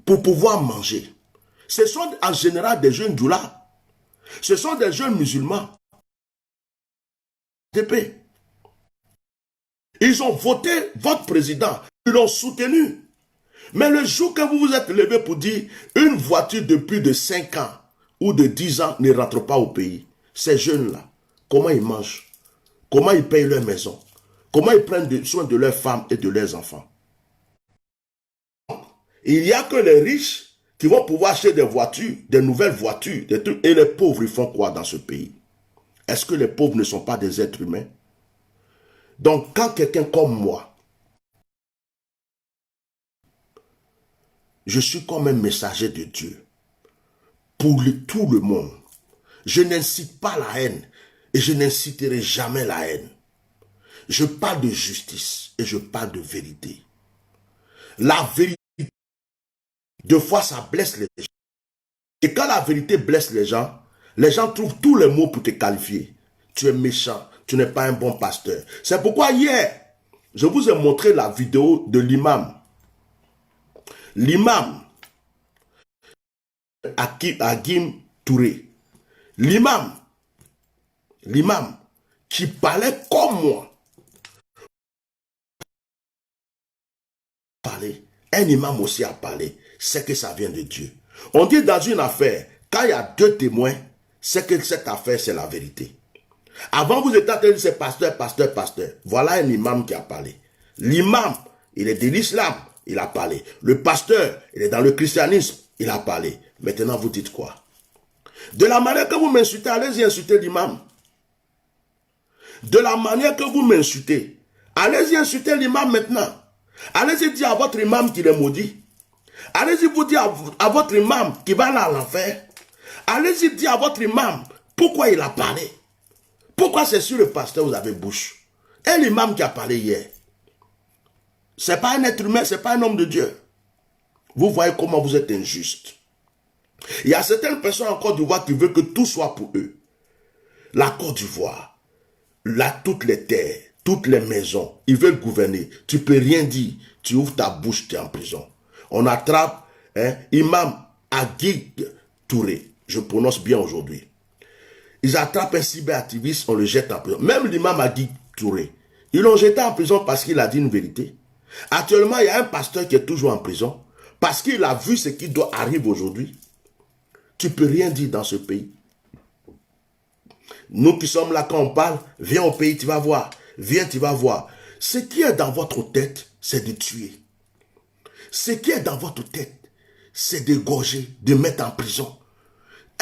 pour pouvoir manger. Ce sont en général des jeunes doulas. Ce sont des jeunes musulmans. Ils ont voté votre président. Ils l'ont soutenu. Mais le jour que vous vous êtes levé pour dire une voiture de plus de 5 ans ou de 10 ans ne rentre pas au pays, ces jeunes-là, comment ils mangent? Comment ils payent leur maison? Comment ils prennent soin de leurs femmes et de leurs enfants? Il n'y a que les riches qui vont pouvoir acheter des voitures, des nouvelles voitures, des trucs. Et les pauvres, ils font quoi dans ce pays? Est-ce que les pauvres ne sont pas des êtres humains? Donc, quand quelqu'un comme moi, je suis comme un messager de Dieu pour tout le monde. Je n'incite pas la haine et je n'inciterai jamais la haine. Je parle de justice et je parle de vérité. La vérité, deux fois, ça blesse les gens. Et quand la vérité blesse les gens trouvent tous les mots pour te qualifier. Tu es méchant, tu n'es pas un bon pasteur. C'est pourquoi hier, je vous ai montré la vidéo de l'imam. L'imam Agim Touré. L'imam qui parlait comme moi. Un imam aussi a parlé. C'est que ça vient de Dieu. On dit dans une affaire, quand il y a deux témoins, c'est que cette affaire, c'est la vérité. Avant, vous étiez en train de dire, c'est pasteur. Voilà un imam qui a parlé. L'imam, il est de l'islam, il a parlé. Le pasteur, il est dans le christianisme, il a parlé. Maintenant, vous dites quoi? De la manière que vous m'insultez, allez-y insulter l'imam. De la manière que vous m'insultez, allez-y insulter l'imam maintenant. Allez-y dire à votre imam qu'il est maudit. Allez-y vous dire à votre imam qui va aller à l'enfer. Allez-y dire à votre imam pourquoi il a parlé. Pourquoi c'est sur le pasteur vous avez bouche. Et l'imam qui a parlé hier. Ce n'est pas un être humain, ce n'est pas un homme de Dieu. Vous voyez comment vous êtes injuste. Il y a certaines personnes en Côte d'Ivoire qui veulent que tout soit pour eux. La Côte d'Ivoire, toutes les terres, toutes les maisons, ils veulent gouverner. Tu ne peux rien dire. Tu ouvres ta bouche, tu es en prison. On attrape Imam Agim Touré. Je prononce bien aujourd'hui. Ils attrapent un cyberactiviste, on le jette en prison. Même l'imam Agim Touré. Ils l'ont jeté en prison parce qu'il a dit une vérité. Actuellement, il y a un pasteur qui est toujours en prison parce qu'il a vu ce qui doit arriver aujourd'hui. Tu ne peux rien dire dans ce pays. Nous qui sommes là quand on parle, viens au pays, tu vas voir. Viens, tu vas voir. Ce qui est dans votre tête, c'est de tuer. Ce qui est dans votre tête, c'est d'égorger, de mettre en prison.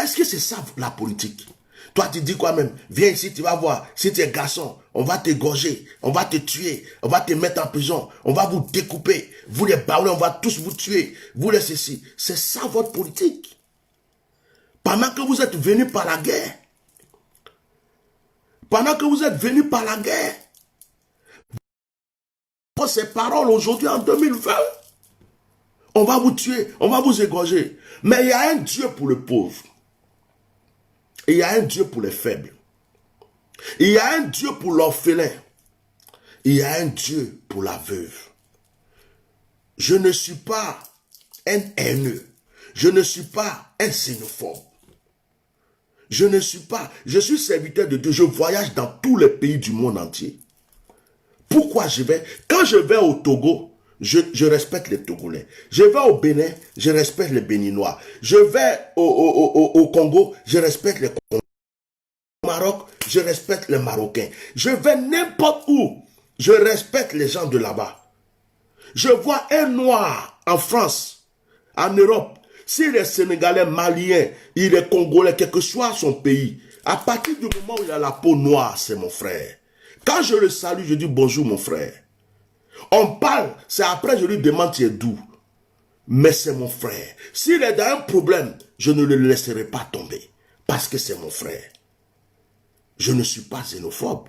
Est-ce que c'est ça la politique? Toi, tu dis quoi même? Viens ici, tu vas voir. Si tu es garçon, on va t'égorger, on va te tuer, on va te mettre en prison, on va vous découper. Vous les baoulés, on va tous vous tuer. Vous les ceci. C'est ça votre politique. Pendant que vous êtes venus par la guerre. Pendant que vous êtes venus par la guerre. Pour ces paroles aujourd'hui en 2020. On va vous tuer, on va vous égorger. Mais il y a un Dieu pour le pauvre. Et il y a un Dieu pour les faibles. Il y a un Dieu pour l'orphelin. Il y a un Dieu pour la veuve. Je ne suis pas un haineux. Je ne suis pas un xénophobe. Je suis serviteur de Dieu. Je voyage dans tous les pays du monde entier. Pourquoi quand je vais au Togo, je respecte les Togolais. Je vais au Bénin, je respecte les Béninois. Je vais au Congo, je respecte les Congolais. Au Maroc, je respecte les Marocains. Je vais n'importe où, je respecte les gens de là-bas. Je vois un noir en France, en Europe, s'il est sénégalais, malien, il est congolais, quel que soit son pays, à partir du moment où il a la peau noire, c'est mon frère. Quand je le salue, je dis bonjour mon frère. On parle, c'est après je lui demande tu es d'où. Mais c'est mon frère. S'il est dans un problème, je ne le laisserai pas tomber. Parce que c'est mon frère. Je ne suis pas xénophobe.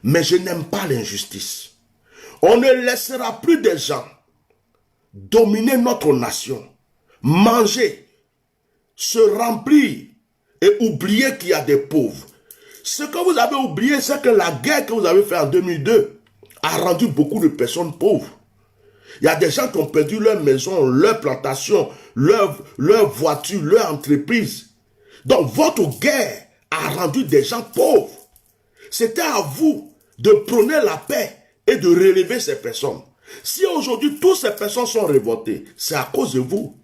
Mais je n'aime pas l'injustice. On ne laissera plus des gens dominer notre nation, manger, se remplir et oublier qu'il y a des pauvres. Ce que vous avez oublié, c'est que la guerre que vous avez faite en 2002 a rendu beaucoup de personnes pauvres. Il y a des gens qui ont perdu leur maison, leur plantation, leur voiture, leur entreprise. Donc votre guerre a rendu des gens pauvres. C'était à vous de prôner la paix et de relever ces personnes. Si aujourd'hui toutes ces personnes sont révoltées, c'est à cause de vous.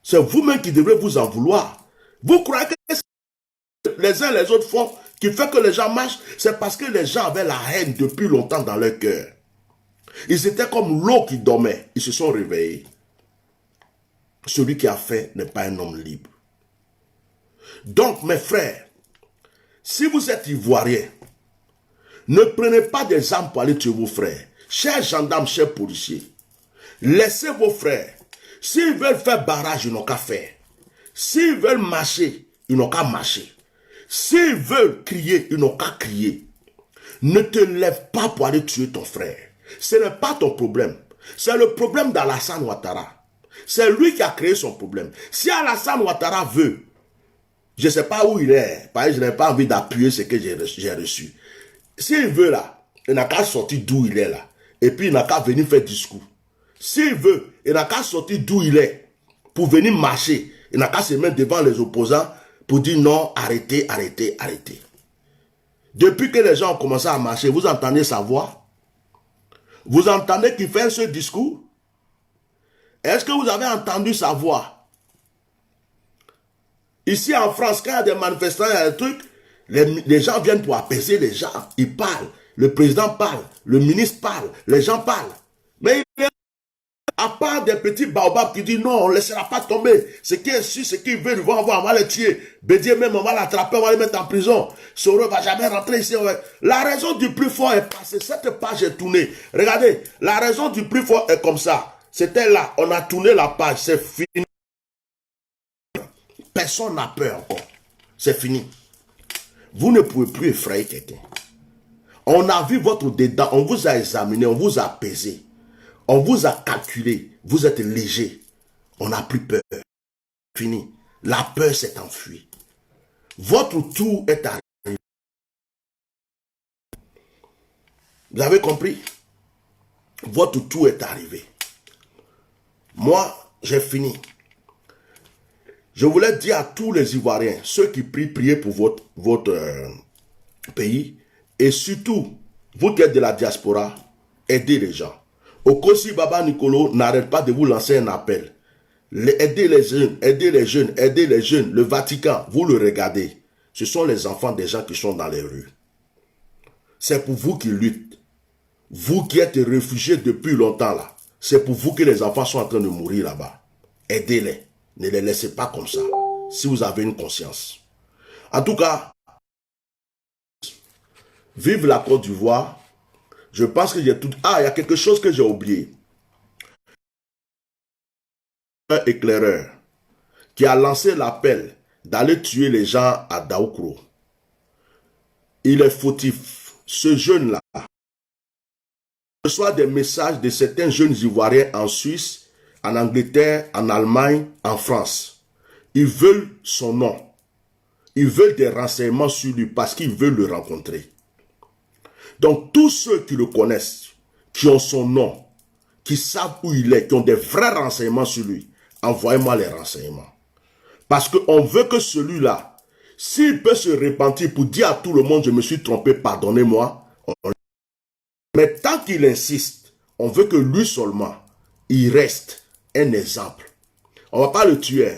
C'est vous-même qui devrez vous en vouloir. Vous croyez que les uns les autres font qui fait que les gens marchent, c'est parce que les gens avaient la haine depuis longtemps dans leur cœur. Ils étaient comme l'eau qui dormait. Ils se sont réveillés. Celui qui a fait n'est pas un homme libre. Donc, mes frères, si vous êtes ivoiriens, ne prenez pas des armes pour aller tuer vos frères. Chers gendarmes, chers policiers, laissez vos frères. S'ils veulent faire barrage, ils n'ont qu'à faire. S'ils veulent marcher, ils n'ont qu'à marcher. S'ils veulent crier, ils n'ont qu'à crier. Ne te lève pas pour aller tuer ton frère. Ce n'est pas ton problème. C'est le problème d'Alassane Ouattara. C'est lui qui a créé son problème. Si Alassane Ouattara veut, je ne sais pas où il est, parce que je n'ai pas envie d'appuyer ce que j'ai reçu. S'il veut là, il n'a qu'à sortir d'où il est là. Et puis il n'a qu'à venir faire discours. S'il veut, il n'a qu'à sortir d'où il est pour venir marcher. Il n'a qu'à se mettre devant les opposants pour dire non, arrêtez, arrêtez, arrêtez. Depuis que les gens ont commencé à marcher, vous entendez sa voix? Vous entendez qu'il fait ce discours? Est-ce que vous avez entendu sa voix? Ici en France, quand il y a des manifestants, il y a des trucs, les gens viennent pour apaiser les gens. Ils parlent. Le président parle. Le ministre parle. Les gens parlent. Mais à part des petits baobabs qui disent non, on ne laissera pas tomber. Ce qui est sûr, ce qu'ils veulent, on va les tuer. Bédier même, on va l'attraper, on va les mettre en prison. Soro ne va jamais rentrer ici. La raison du plus fort est passée. Cette page est tournée. Regardez, la raison du plus fort est comme ça. C'était là, on a tourné la page, c'est fini. Personne n'a peur encore. C'est fini. Vous ne pouvez plus effrayer quelqu'un. On a vu votre dédain, on vous a examiné, on vous a pesé. On vous a calculé, vous êtes léger. On n'a plus peur. Fini. La peur s'est enfuie. Votre tour est arrivé. Vous avez compris? Votre tour est arrivé. Moi, j'ai fini. Je voulais dire à tous les Ivoiriens, ceux qui prient, priez pour votre pays. Et surtout, vous qui êtes de la diaspora, aidez les gens. Okosi Baba Nicolo n'arrête pas de vous lancer un appel. Aidez les jeunes, aidez les jeunes, aidez les jeunes. Le Vatican, vous le regardez. Ce sont les enfants des gens qui sont dans les rues. C'est pour vous qui luttent. Vous qui êtes réfugiés depuis longtemps là. C'est pour vous que les enfants sont en train de mourir là-bas. Aidez-les. Ne les laissez pas comme ça. Si vous avez une conscience. En tout cas, vive la Côte d'Ivoire. Je pense que j'ai tout... Ah, il y a quelque chose que j'ai oublié. Un éclaireur qui a lancé l'appel d'aller tuer les gens à Daoukro. Il est fautif. Ce jeune-là reçoit des messages de certains jeunes Ivoiriens en Suisse, en Angleterre, en Allemagne, en France. Ils veulent son nom. Ils veulent des renseignements sur lui parce qu'ils veulent le rencontrer. Donc tous ceux qui le connaissent, qui ont son nom, qui savent où il est, qui ont des vrais renseignements sur lui, envoyez-moi les renseignements. Parce qu'on veut que celui-là, s'il peut se repentir pour dire à tout le monde, je me suis trompé, pardonnez-moi. Mais tant qu'il insiste, on veut que lui seulement, il reste un exemple. On ne va pas le tuer,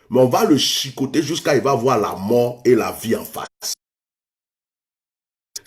mais on va le chicoter jusqu'à il va voir la mort et la vie en face.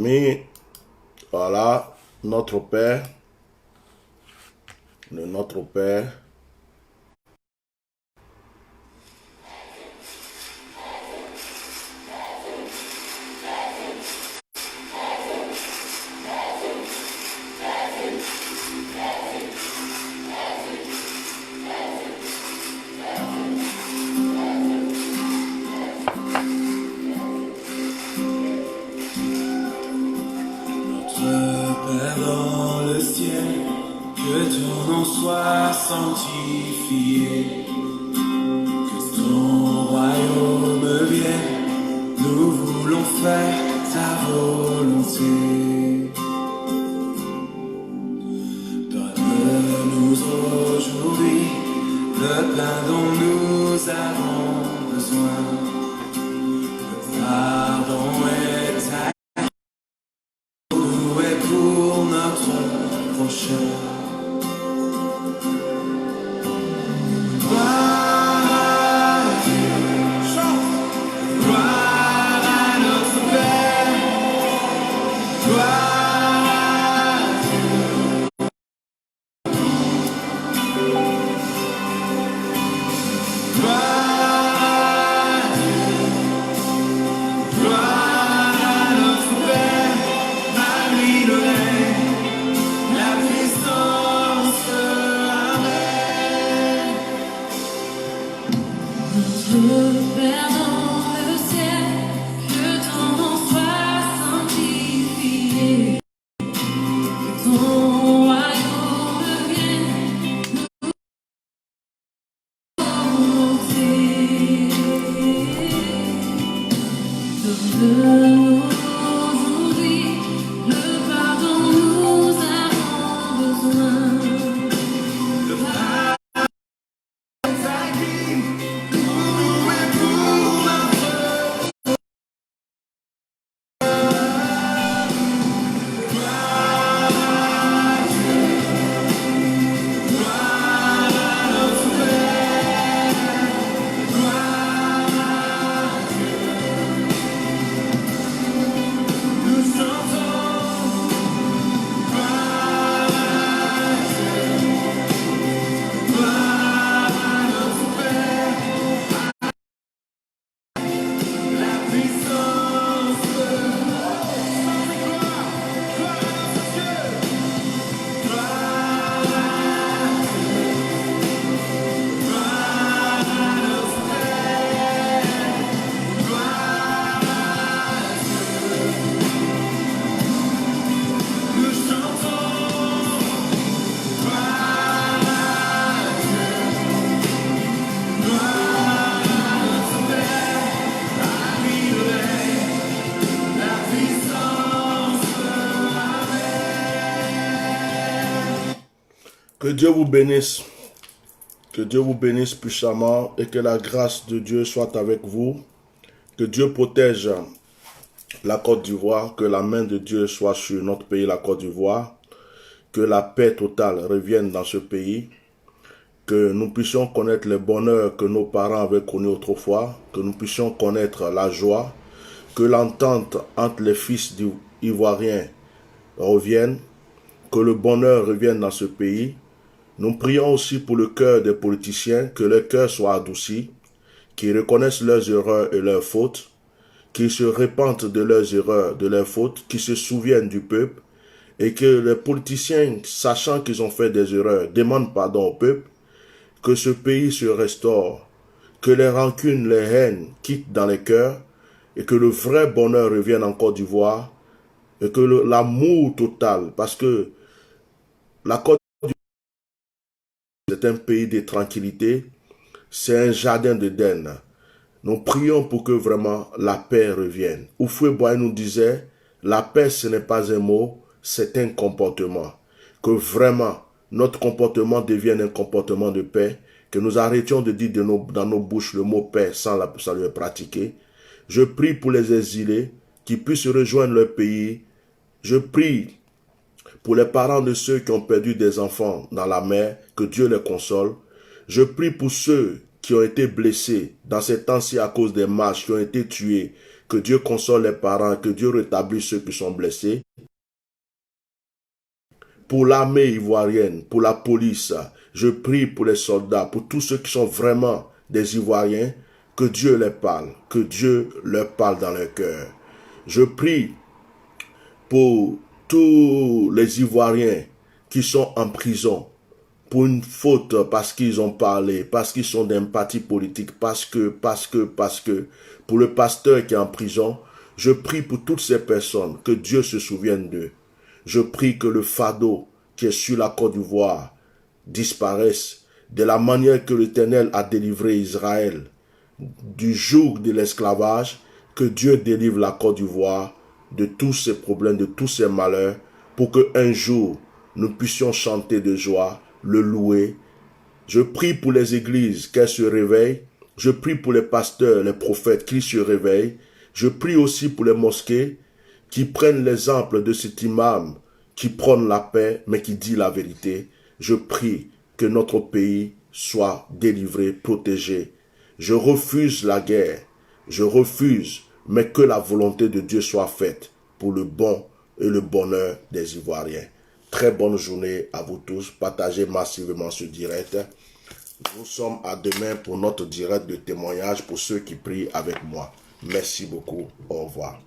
Amis, voilà, notre Père, notre Père. Père dans le ciel, que ton nom soit sanctifié, que ton royaume vienne, nous voulons faire ta volonté. Donne-nous aujourd'hui le pain dont nous avons besoin, le pardon est à pour notre prochain. Gloire à Dieu, gloire à notre Père, gloire à Dieu. Gloire à Dieu, gloire à notre Père, à lui le règne, la puissance, amen. Notre Père dans le ciel, que ton nom soit sanctifié, que ton royaume vienne, donne-nous aujourd'hui le pardon nous avons besoin. Le pain est acquis pour nous et pour notre gloire à Dieu, gloire à notre Père, gloire à Dieu. Nous chantons gloire à Dieu, gloire à notre Père, la puissance, gloire à notre Dieu, gloire à Dieu, gloire à notre Père, gloire à Dieu. Nous chantons gloire à Dieu, gloire à notre Père, à lui le règne, la puissance, amen. Que Dieu vous bénisse. Que Dieu vous bénisse puissamment et que la grâce de Dieu soit avec vous. Que Dieu protège la Côte d'Ivoire, que la main de Dieu soit sur notre pays, la Côte d'Ivoire. Que la paix totale revienne dans ce pays. Que nous puissions connaître le bonheur que nos parents avaient connu autrefois. Que nous puissions connaître la joie. Que l'entente entre les fils ivoiriens revienne. Que le bonheur revienne dans ce pays. Nous prions aussi pour le cœur des politiciens, que leur cœur soit adouci, qu'ils reconnaissent leurs erreurs et leurs fautes, qu'ils se repentent de leurs erreurs, de leurs fautes, qu'ils se souviennent du peuple, et que les politiciens, sachant qu'ils ont fait des erreurs, demandent pardon au peuple, que ce pays se restaure, que les rancunes, les haines quittent dans les cœurs, et que le vrai bonheur revienne en Côte d'Ivoire, et que l'amour total, parce que la Côte c'est un pays de tranquillité, c'est un jardin d'Éden. Nous prions pour que vraiment la paix revienne. Houphouët-Boigny nous disait, la paix ce n'est pas un mot, c'est un comportement. Que vraiment notre comportement devienne un comportement de paix, que nous arrêtions de dire dans nos bouches le mot paix sans le pratiquer. Je prie pour les exilés qui puissent rejoindre leur pays. Je prie pour les parents de ceux qui ont perdu des enfants dans la mer, que Dieu les console. Je prie pour ceux qui ont été blessés dans ces temps-ci à cause des marches, qui ont été tués, Que Dieu console les parents, que Dieu rétablisse ceux qui sont blessés. Pour l'armée ivoirienne, pour la police, je prie pour les soldats, pour tous ceux qui sont vraiment des Ivoiriens, que Dieu les parle, que Dieu leur parle dans leur cœur. Je prie pour tous les Ivoiriens qui sont en prison pour une faute, parce qu'ils ont parlé, parce qu'ils sont d'un parti politique, parce que, pour le pasteur qui est en prison, je prie pour toutes ces personnes, que Dieu se souvienne d'eux. Je prie que le fardeau qui est sur la Côte d'Ivoire disparaisse de la manière que l'Éternel a délivré Israël du joug de l'esclavage, que Dieu délivre la Côte d'Ivoire de tous ces problèmes, de tous ces malheurs, pour qu'un jour nous puissions chanter de joie, le louer. Je prie pour les églises qu'elles se réveillent. Je prie pour les pasteurs, les prophètes qui se réveillent. Je prie aussi pour les mosquées qui prennent l'exemple de cet imam qui prône la paix mais qui dit la vérité. Je prie que notre pays soit délivré, protégé. Je refuse la guerre. Je refuse, mais que la volonté de Dieu soit faite pour le bon et le bonheur des Ivoiriens. Très bonne journée à vous tous. Partagez massivement ce direct. Nous sommes à demain pour notre direct de témoignage pour ceux qui prient avec moi. Merci beaucoup. Au revoir.